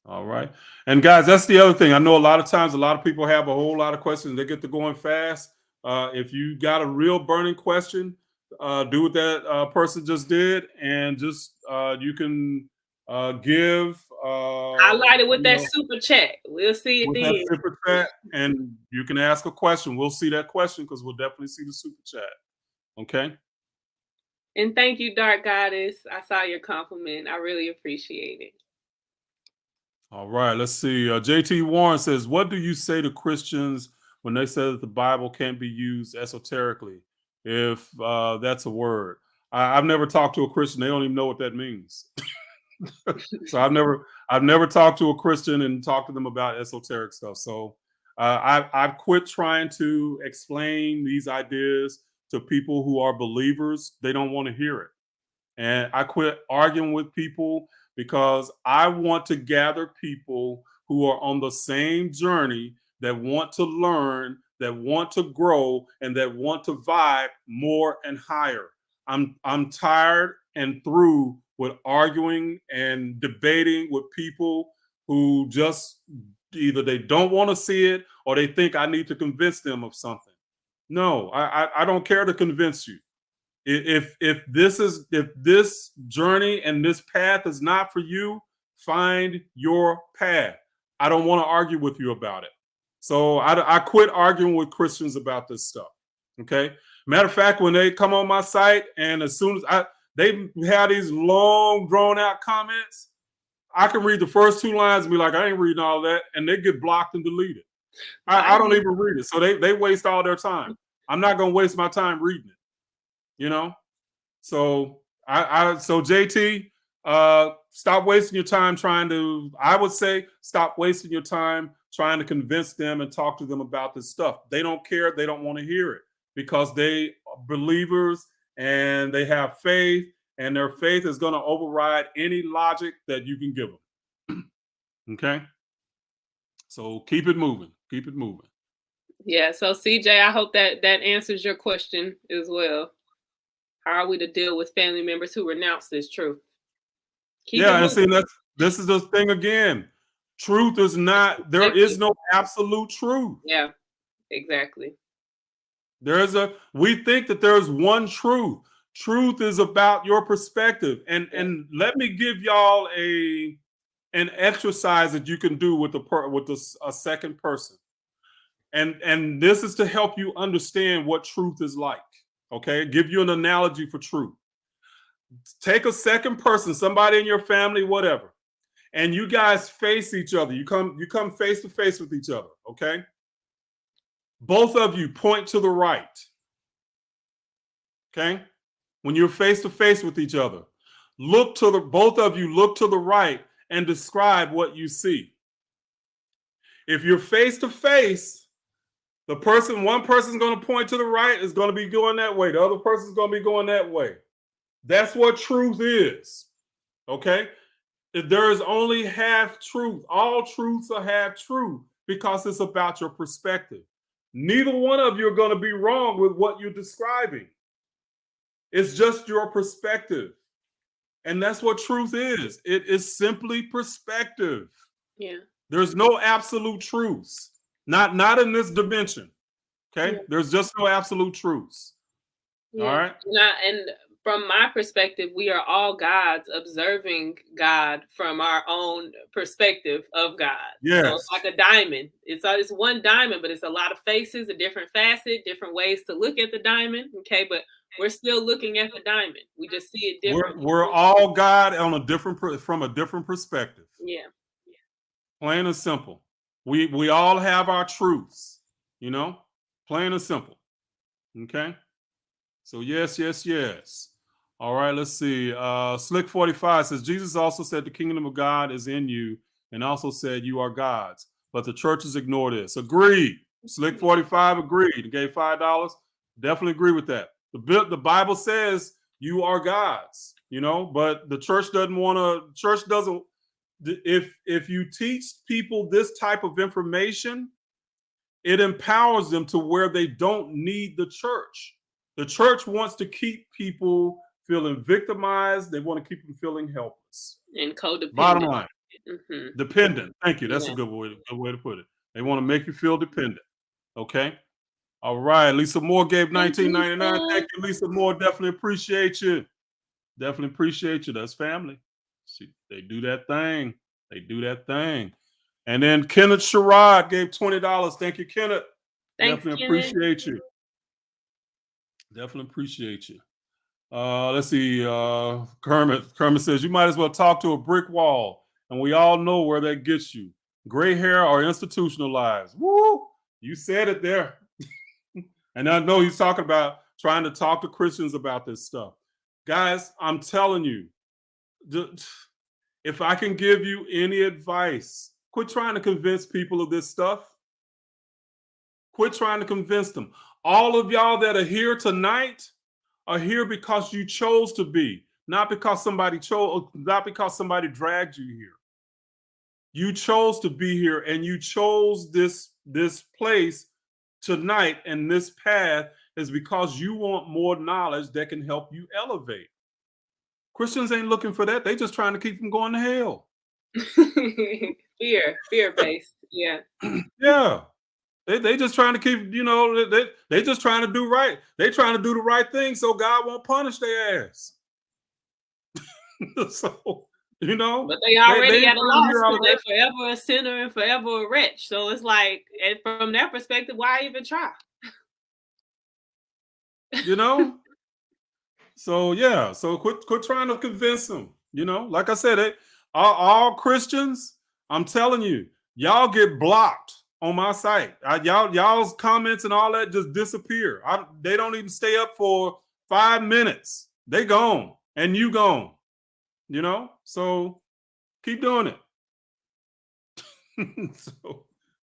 All right. And guys, that's the other thing. I know a lot of times a lot of people have a whole lot of questions. They get to going fast. If you got a real burning question, do what that person just did, and just you can give. Highlight it with that super chat. We'll see it with then. that super chat, and you can ask a question. We'll see that question because we'll definitely see the super chat. Okay. And thank you, Dark Goddess. I saw your compliment. I really appreciate it. All right, let's see. JT Warren says, "What do you say to Christians when they say that the Bible can't be used esoterically, if that's a word?" I've never talked to a Christian; they don't even know what that means. So I've never talked to a Christian and talked to them about esoteric stuff. So I've quit trying to explain these ideas to people who are believers. They don't want to hear it, and I quit arguing with people because I want to gather people who are on the same journey, that want to learn, that want to grow, and that want to vibe more and higher. I'm tired and through with arguing and debating with people who just either they don't want to see it or they think I need to convince them of something. No, I don't care to convince you. If this journey and this path is not for you, find your path. I don't want to argue with you about it. So I quit arguing with Christians about this stuff. Okay. Matter of fact, when they come on my site and as soon as they have these long drawn out comments, I can read the first 2 lines and be like, I ain't reading all that, and they get blocked and deleted. I don't even read it. So they waste all their time. I'm not gonna waste my time reading it, you know? So so JT, stop wasting your time trying to, I would say stop wasting your time trying to convince them and talk to them about this stuff. They don't care, they don't want to hear it because they are believers and they have faith, and their faith is going to override any logic that you can give them. Okay? So keep it moving. Keep it moving. Yeah. So CJ, I hope that answers your question as well. How are we to deal with family members who renounce this truth? And see, this is the thing again. Truth is not, there is no absolute truth. Yeah, exactly. We think that there's one truth. Truth is about your perspective. And let me give y'all an exercise that you can do with a second person. And this is to help you understand what truth is like. Okay, give you an analogy for truth. Take a second person, somebody in your family, whatever, and you guys face each other. You come face to face with each other. Okay, both of you point to the right. Okay, when you're face to face with each other, both of you look to the right and describe what you see. If you're face to face, one person's going to point to the right, is going to be going that way. The other person's going to be going that way. That's what truth is. Okay? There is only half truth. All truths are half true because it's about your perspective. Neither one of you are going to be wrong with what you're describing. It's just your perspective. And that's what truth is. It is simply perspective. Yeah. There's no absolute truths. Not in this dimension. Okay? Yeah. There's just no absolute truths. Yeah. All right? And from my perspective, we are all gods observing God from our own perspective of God. Yes. So it's like a diamond. It's one diamond, but it's a lot of faces, a different facet, different ways to look at the diamond. Okay, but we're still looking at the diamond. We just see it differently. We're all God from a different perspective. Yeah. Plain and simple. We all have our truths, plain and simple. Okay. So yes. All right, let's see. Slick 45 says, Jesus also said the kingdom of God is in you, and also said you are God's. But the churches ignore this. Agreed. Slick 45 agreed. He gave $5. Definitely agree with that. The Bible says you are God's, but the church doesn't. If you teach people this type of information, it empowers them to where they don't need the church. The church wants to keep people feeling victimized. They want to keep them feeling helpless and codependent. Bottom line, dependent. Thank you. That's a good way to put it. They want to make you feel dependent. Okay. All right. Lisa Moore gave $19.99. Thank you, Lisa Moore. Definitely appreciate you. Definitely appreciate you. That's family. See, they do that thing. And then Kenneth Sherrod gave $20. Thank you, Kenneth. Thanks, Definitely appreciate you. Definitely appreciate you. Let's see. Kermit says you might as well talk to a brick wall, and we all know where that gets you. Gray hair or institutionalized. Woo! You said it there. And I know he's talking about trying to talk to Christians about this stuff. Guys, I'm telling you, if I can give you any advice, quit trying to convince people of this stuff. Quit trying to convince them. All of y'all that are here tonight are here because you chose to be, not because somebody dragged you here. You chose to be here, and you chose this place tonight, and this path is because you want more knowledge that can help you elevate. Christians ain't looking for that. They just trying to keep them going to hell. Fear based. Yeah. Yeah. They just trying to keep, they just trying to do right. They trying to do the right thing so God won't punish their ass. So, But they they already ain't at a trying to loss hear all because of they that, forever a sinner and forever a wretch. So it's like, and from that perspective, why even try? you know? So yeah, so quit trying to convince them. Like I said, all Christians, I'm telling you, y'all get blocked on my site. Y'all's comments and all that just disappear. They don't even stay up for 5 minutes. They gone and you gone. So keep doing it.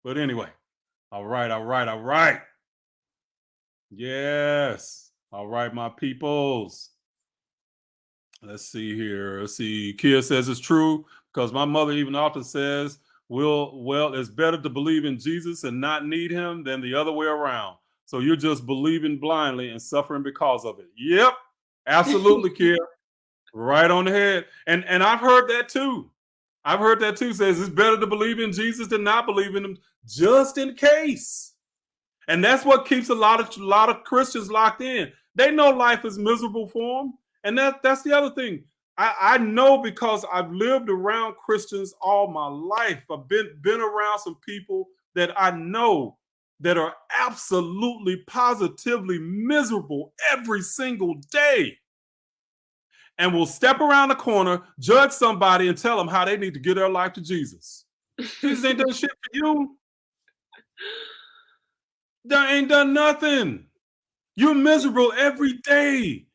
But anyway, all right, all right, all right. Yes, all right, my peoples. Let's see here. Let's see. Kia says it's true because my mother even often says, well, it's better to believe in Jesus and not need him than the other way around. So you're just believing blindly and suffering because of it. Yep, absolutely, Kia. Right on the head. And I've heard that too. I've heard that too. Says it's better to believe in Jesus than not believe in him, just in case. And that's what keeps a lot of Christians locked in. They know life is miserable for them, and that's the other thing. I know because I've lived around Christians all my life. I've been around some people that I know that are absolutely positively miserable every single day, and will step around the corner, judge somebody, and tell them how they need to give their life to Jesus. Jesus ain't done shit for you. They ain't done nothing. You're miserable every day.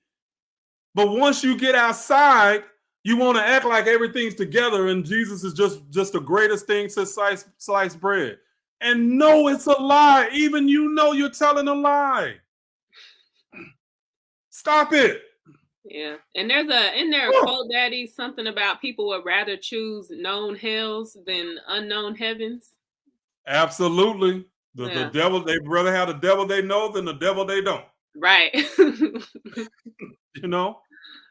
But once you get outside, you want to act like everything's together and Jesus is just the greatest thing since sliced bread. And no, it's a lie. Even you're telling a lie. Stop it. Yeah. And there's a quote, Daddy, something about people would rather choose known hells than unknown heavens. Absolutely. The devil, they'd rather have the devil they know than the devil they don't. Right.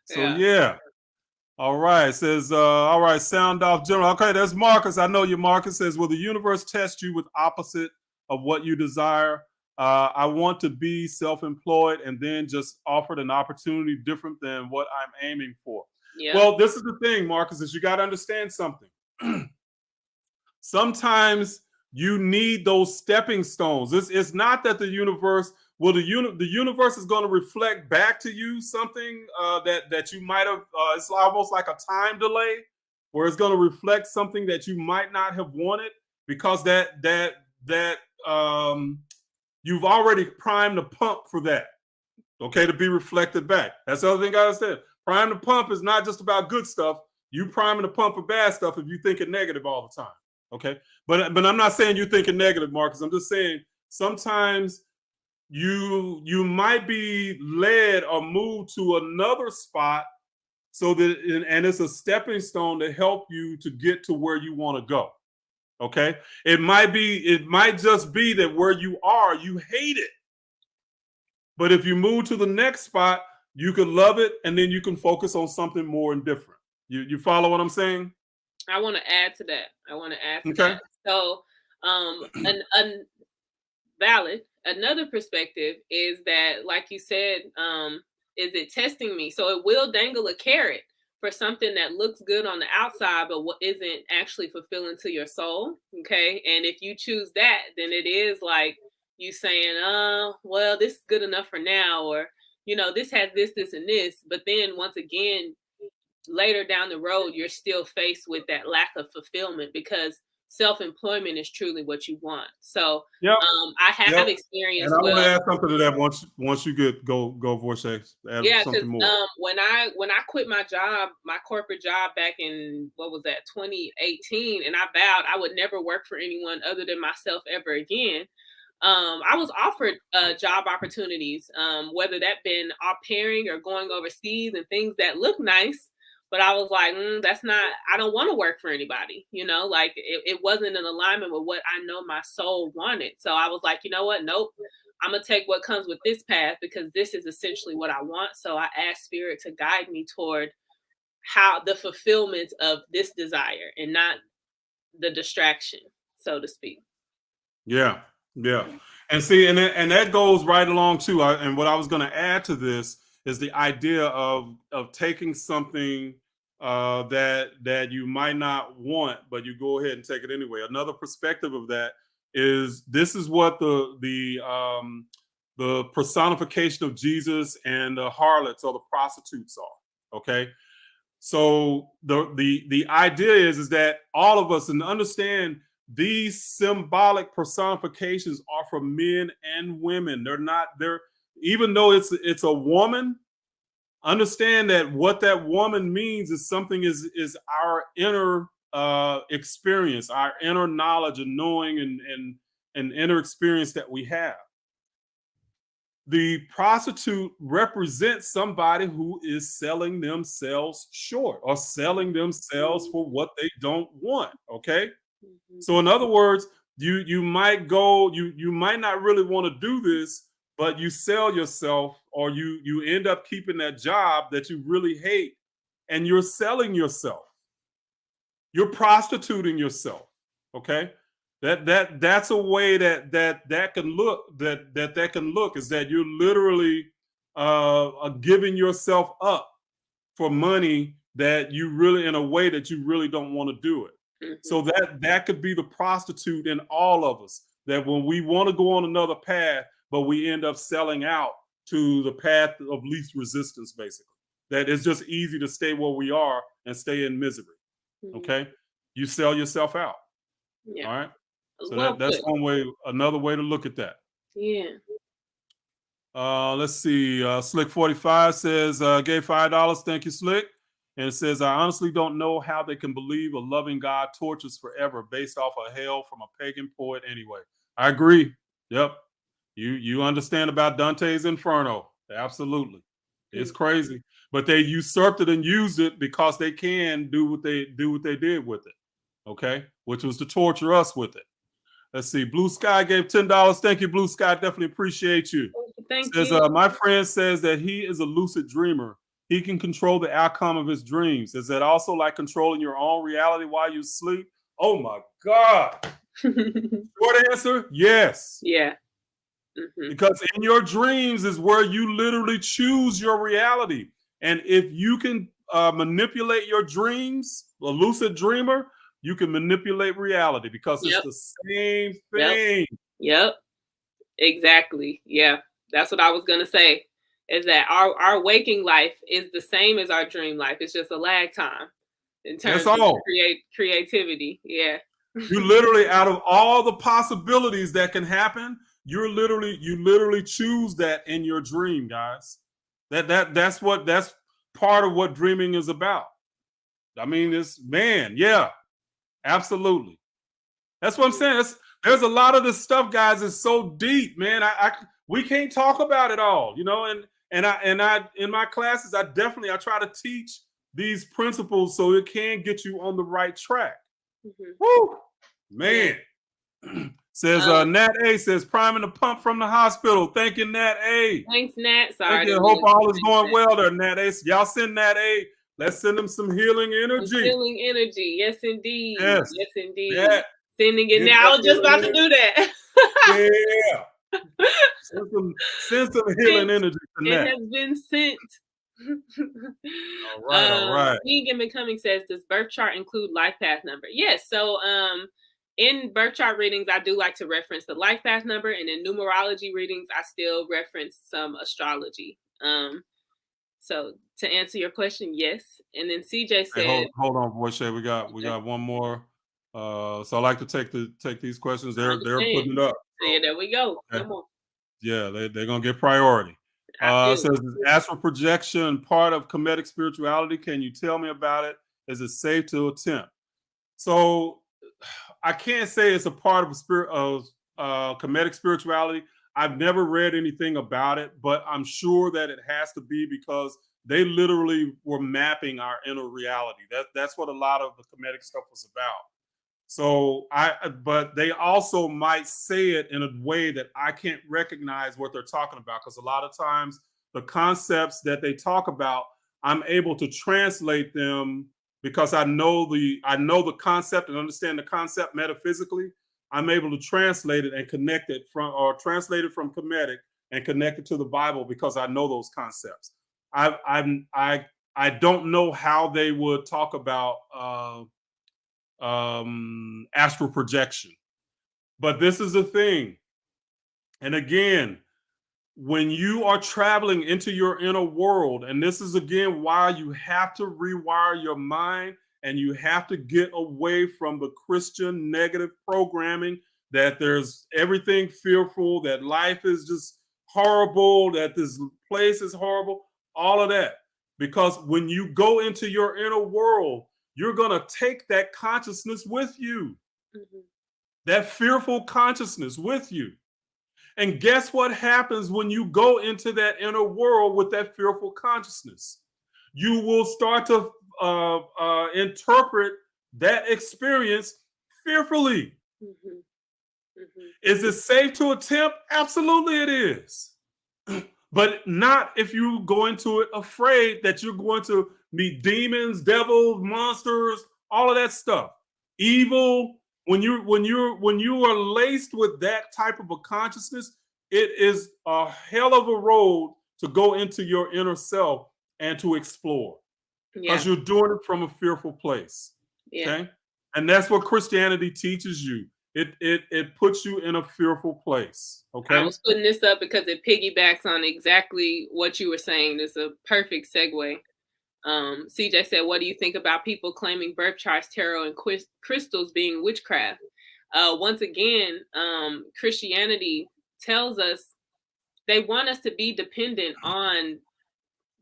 So yeah. All right. Says, all right, sound off general. Okay, that's Marcus. I know you, Marcus. Says, will the universe test you with opposite of what you desire? I want to be self-employed and then just offered an opportunity different than what I'm aiming for. Yeah. Well, this is the thing, Marcus, is you got to understand something. Sometimes you need those stepping stones. It's not that the universe, the universe is going to reflect back to you something that you might have. It's almost like a time delay, where it's going to reflect something that you might not have wanted because that you've already primed the pump for that. Okay, to be reflected back. That's the other thing I said. Prime the pump is not just about good stuff. You priming the pump for bad stuff if you think it negative all the time. Okay, but I'm not saying you're thinking negative, Marcus. I'm just saying sometimes you might be led or moved to another spot so that and it's a stepping stone to help you to get to where you want to go. Okay, it might just be that where you are, you hate it. But if you move to the next spot, you can love it and then you can focus on something more and different. You follow what I'm saying? I want to add to that. So, valid. Another perspective is that, like you said, is it testing me? So it will dangle a carrot for something that looks good on the outside, but what isn't actually fulfilling to your soul. Okay. And if you choose that, then it is like you saying, well, this is good enough for now, or, this has this, and this. But then once again, later down the road, you're still faced with that lack of fulfillment because self-employment is truly what you want. So I have experienced. And I want to add something to that once you get go voice. Yeah, because when I quit my job, my corporate job back in 2018, and I vowed I would never work for anyone other than myself ever again. I was offered job opportunities, whether that been au pairing or going overseas and things that look nice. But I was like, I don't want to work for anybody, like it wasn't in alignment with what I know my soul wanted. So I was like, you know what? Nope. I'm going to take what comes with this path because this is essentially what I want. So I asked Spirit to guide me toward how the fulfillment of this desire and not the distraction, so to speak. Yeah, yeah. And see, and that goes right along too. And what I was going to add to this is the idea of taking something that you might not want, but you go ahead and take it anyway. Another perspective of that is this is what the personification of Jesus and the harlots or the prostitutes are. Okay, so the idea is that all of us, and understand these symbolic personifications are for men and women. They're even though it's a woman, understand that what that woman means is something is our inner experience, our inner knowledge and knowing and inner experience that we have. The prostitute represents somebody who is selling themselves short or selling themselves for what they don't want. Okay. Mhm. So in other words, you might go, you might not really want to do this, but you sell yourself, or you end up keeping that job that you really hate, and you're selling yourself. You're prostituting yourself. Okay. That's a way that can look, that can look, is that you're literally giving yourself up for money that you really, in a way that you really don't want to do it. So Mhm. that could be the prostitute in all of us. That when we want to go on another path, but we end up selling out to the path of least resistance, basically. That it's just easy to stay where we are and stay in misery. Mhm. Okay, you sell yourself out. Yeah. All right. So Well that's put. one way, another way to look at that. Yeah. Let's see. Slick 45 says, gave $5. Thank you, Slick. And it says, I honestly don't know how they can believe a loving God tortures forever based off of hell from a pagan poet anyway. I agree. Yep. You understand about Dante's Inferno. Absolutely. It's Mhm. crazy. But they usurped it and used it because they can do what they did with it. Okay. Which was to torture us with it. Let's see. Blue Sky gave $10. Thank you, Blue Sky. Definitely appreciate you. Thank Says, you. my friend says that he is a lucid dreamer. He can control the outcome of his dreams. Is that also like controlling your own reality while you sleep? Oh my God. Short answer, yes. Yeah. Mhm. Because in your dreams is where you literally choose your reality. And if you can manipulate your dreams, a lucid dreamer, you can manipulate reality because it's Yep. the same Yep. thing. Yep. Exactly. Yeah. That's what I was gonna say. Is that our waking life is the same as our dream life. It's just a lag time in That's terms of all. creativity. Yeah. You literally, out of all the possibilities that can happen, you literally choose that in your dream, guys. That's part of what dreaming is about. I mean, it's, man, yeah, absolutely. That's what I'm saying. There's a lot of this stuff, guys, is so deep, man. We can't talk about it all, and I in my classes, I try to teach these principles so it can get you on the right track. Mhm. Woo! Yeah. Man. Says Um, Nat A says priming the pump from the hospital. Thank you, Nat A. Thanks, Nat. Thank Sorry, I you. didn't Hope mean to all is mention going that. well there, Nat A. Y'all send Nat A. Let's send them some healing Some energy. healing energy. Yes, indeed. Yes. Yes, indeed. Yeah. Sending it Get now. that I was just healing about to energy. do that. Yeah. Send some healing Sent. energy to It Nat. has been sent. All right. All right. Being and Becoming says, does birth chart include life path number? Yes. So in birth chart readings, I do like to reference the life path number, and in numerology readings, I still reference some astrology. So to answer your question, yes. And then CJ Hey, said, hold on, boy Shay. We okay, got one more. So I like to take these questions. I They're understand. putting it up. Yeah, there we go. So, okay. Come on. Yeah, they're gonna get priority. I It feel says, it. is astral projection part of Kemetic spirituality? Can you tell me about it? Is it safe to attempt? So I can't say it's a part of a spirit of Kemetic spirituality. I've never read anything about it, but I'm sure that it has to be because they literally were mapping our inner reality. That's what a lot of the Kemetic stuff was about. So but they also might say it in a way that I can't recognize what they're talking about, because a lot of times the concepts that they talk about, I'm able to translate them because I know the concept and understand the concept metaphysically. I'm able to translate it and connect it translate it from Kemetic and connect it to the Bible because I know those concepts. I don't know how they would talk about astral projection, but this is the thing. And again, when you are traveling into your inner world, and this is again why you have to rewire your mind and you have to get away from the Christian negative programming that there's everything fearful, that life is just horrible, that this place is horrible, all of that. Because when you go into your inner world, you're going to take that consciousness with you, that fearful consciousness with you. And guess what happens when you go into that inner world with that fearful consciousness? You will start to interpret that experience fearfully. Is it safe to attempt? Absolutely it is. But not if you go into it afraid that you're going to meet demons, devils, monsters, all of that stuff. Evil. When you are laced with that type of a consciousness, it is a hell of a road to go into your inner self and to explore. Because you're doing it from a fearful place. Okay. And that's what Christianity teaches you. It puts you in a fearful place. Okay. I was putting this up because it piggybacks on exactly what you were saying. It's a perfect segue. CJ said, what do you think about people claiming birth charts, tarot, and crystals being witchcraft? Once again, Christianity tells us they want us to be dependent on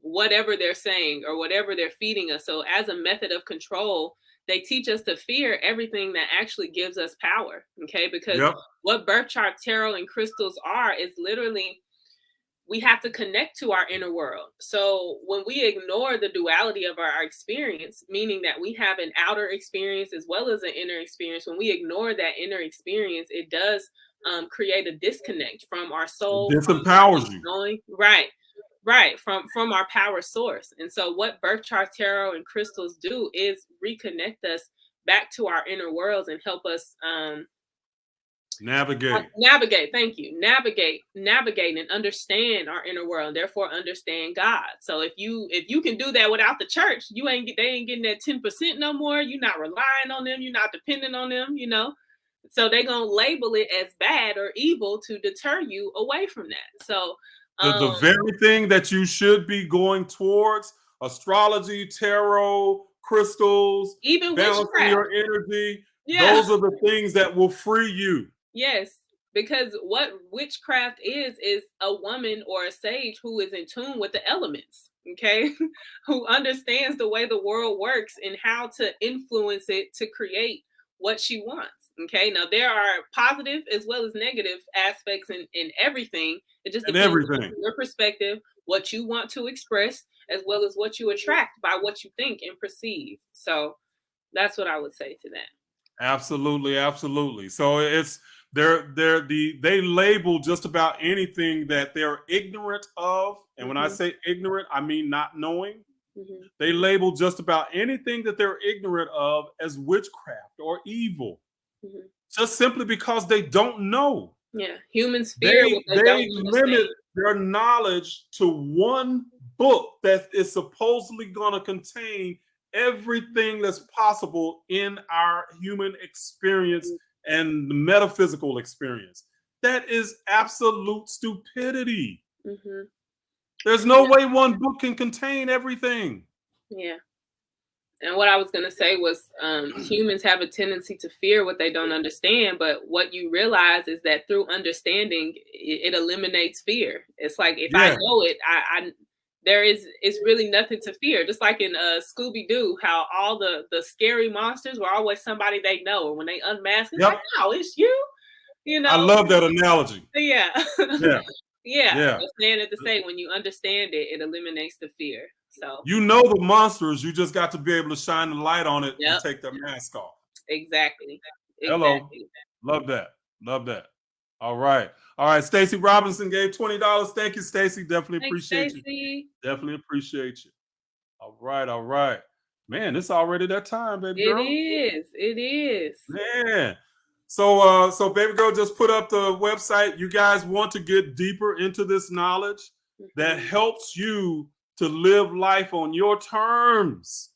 whatever they're saying or whatever they're feeding us. So as a method of control, they teach us to fear everything that actually gives us power. Okay. Because what birth chart, tarot, and crystals are is literally, we have to connect to our inner world. So when we ignore the duality of our experience, meaning that we have an outer experience as well as an inner experience, when we ignore that inner experience, it does create a disconnect from our soul. It disempowers you. Right. From our power source. And so what birth charts, tarot, and crystals do is reconnect us back to our inner worlds and help us navigate. Thank you. Navigate and understand our inner world, and therefore understand God. So if you can do that without the church, they ain't getting that 10% no more. You're not relying on them. You're not dependent on them, So they're going to label it as bad or evil to deter you away from that. So the very thing that you should be going towards, astrology, tarot, crystals, even balancing witchcraft, your energy, those are the things that will free you. Yes, because what witchcraft is a woman or a sage who is in tune with the elements, okay? Who understands the way the world works and how to influence it to create what she wants, okay? Now, there are positive as well as negative aspects in everything. It just depends on your perspective, what you want to express, as well as what you attract by what you think and perceive. So that's what I would say to that. Absolutely, absolutely. So it's they label just about anything that they're ignorant of, and when I say ignorant, I mean not knowing. They label just about anything that they're ignorant of as witchcraft or evil, just simply because they don't know. Yeah, humans fear what they don't limit their knowledge to one book that is supposedly going to contain everything that's possible in our human experience and the metaphysical experience. That is absolute stupidity. There's no way one book can contain everything. Yeah. And what I was going to say was humans have a tendency to fear what they don't understand. But what you realize is that through understanding, it eliminates fear. It's like, if I know it, it's really nothing to fear. Just like in Scooby-Doo, how all the scary monsters were always somebody they know. Or when they unmask, it's like, no, it's you. I love that analogy. Yeah. Yeah. Saying it to say, when you understand it, it eliminates the fear. So the monsters, you just got to be able to shine the light on it and take their mask off. Exactly. Hello. Love that. All right. Stacey Robinson gave $20. Thank you, Stacey. Definitely appreciate you. Definitely appreciate you. All right. Man, it's already that time, baby It girl. is. It is. Man. So baby girl just put up the website. You guys want to get deeper into this knowledge that Mhm. helps you to live life on your terms,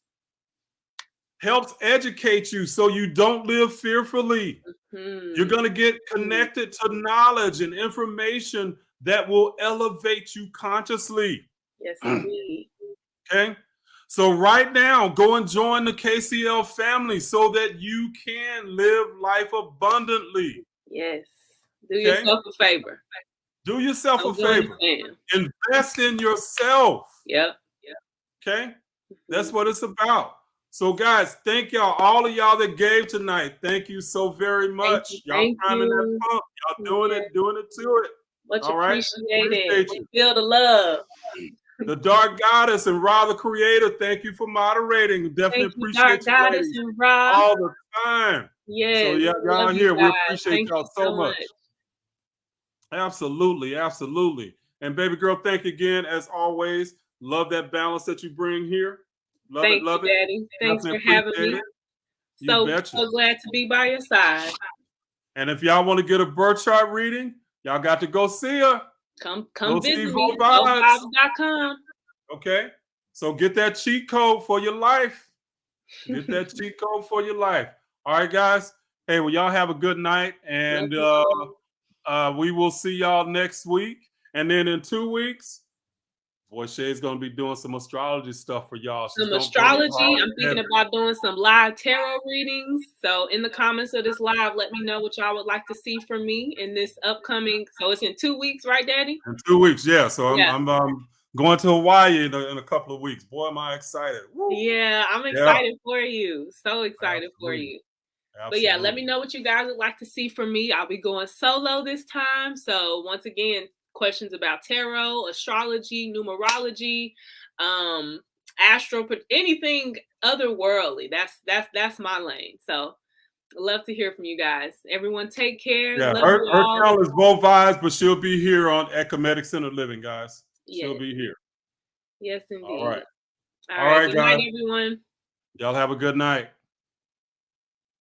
helps educate you so you don't live fearfully. You're Mhm. going to get connected to knowledge and information that will elevate you consciously. Yes, indeed. Okay. So right now, go and join the KCL family so that you can live life abundantly. Yes. Do Okay. yourself a favor. Do yourself a Don't join the favor. fam. Invest in yourself. Yep. Okay. That's Mhm. what it's about. So, guys, thank y'all. All of y'all that gave tonight. Thank you so very Thank you. much. Y'all Thank priming that you. pump. Y'all Yeah. doing it to it. Much All right. appreciated. Appreciate We you. feel the love. The Dark Goddess and Ra the Creator, thank you for moderating. Definitely Thank you, Dark appreciate you Goddess ladies and Ra. all the time. So Yes. yeah, Love y'all you here. We guys. appreciate Thank you y'all so so much. much. Absolutely, absolutely. And baby girl, thank you again as always. Love that balance that you bring here. Love it, Thank you, love it. Daddy. Thanks Definitely for having appreciate me. it. You So betcha. glad to be by your side. And if y'all want to get a birth chart reading, y'all got to go see her. Come Go visit see me. Vo Vibes. VoVibes.com. Okay. So get that cheat code for your life. Get that cheat code for your life. All right, guys. Hey, well, y'all have a good night, Love and you all. we will see y'all next week. And then in 2 weeks, Voice is going to be doing some astrology stuff for y'all. She's Some going to bring it astrology. hard I'm and thinking heavy. about doing some live tarot readings. So in the comments of this live, let me know what y'all would like to see from me in this upcoming. So it's in 2 weeks, right, Daddy? In 2 weeks, yeah. So Yeah. I'm going to Hawaii in a couple of weeks. Boy, am I excited! Woo. Yeah, I'm Yeah, excited for you. So excited for absolutely, you. But yeah, let me absolutely. know what you guys would like to see from me. I'll be going solo this time. So once again, questions about tarot, astrology, numerology, astral, anything otherworldly. That's my lane. So I'd love to hear from you guys. Everyone take care. Yeah, Love you her all. channel is Vo Vibes, but she'll be here on Kemetic Center Living, guys. She'll Yes. be here. Yes, All right. indeed. All All right. right, Good night, guys. everyone. Y'all have a good night.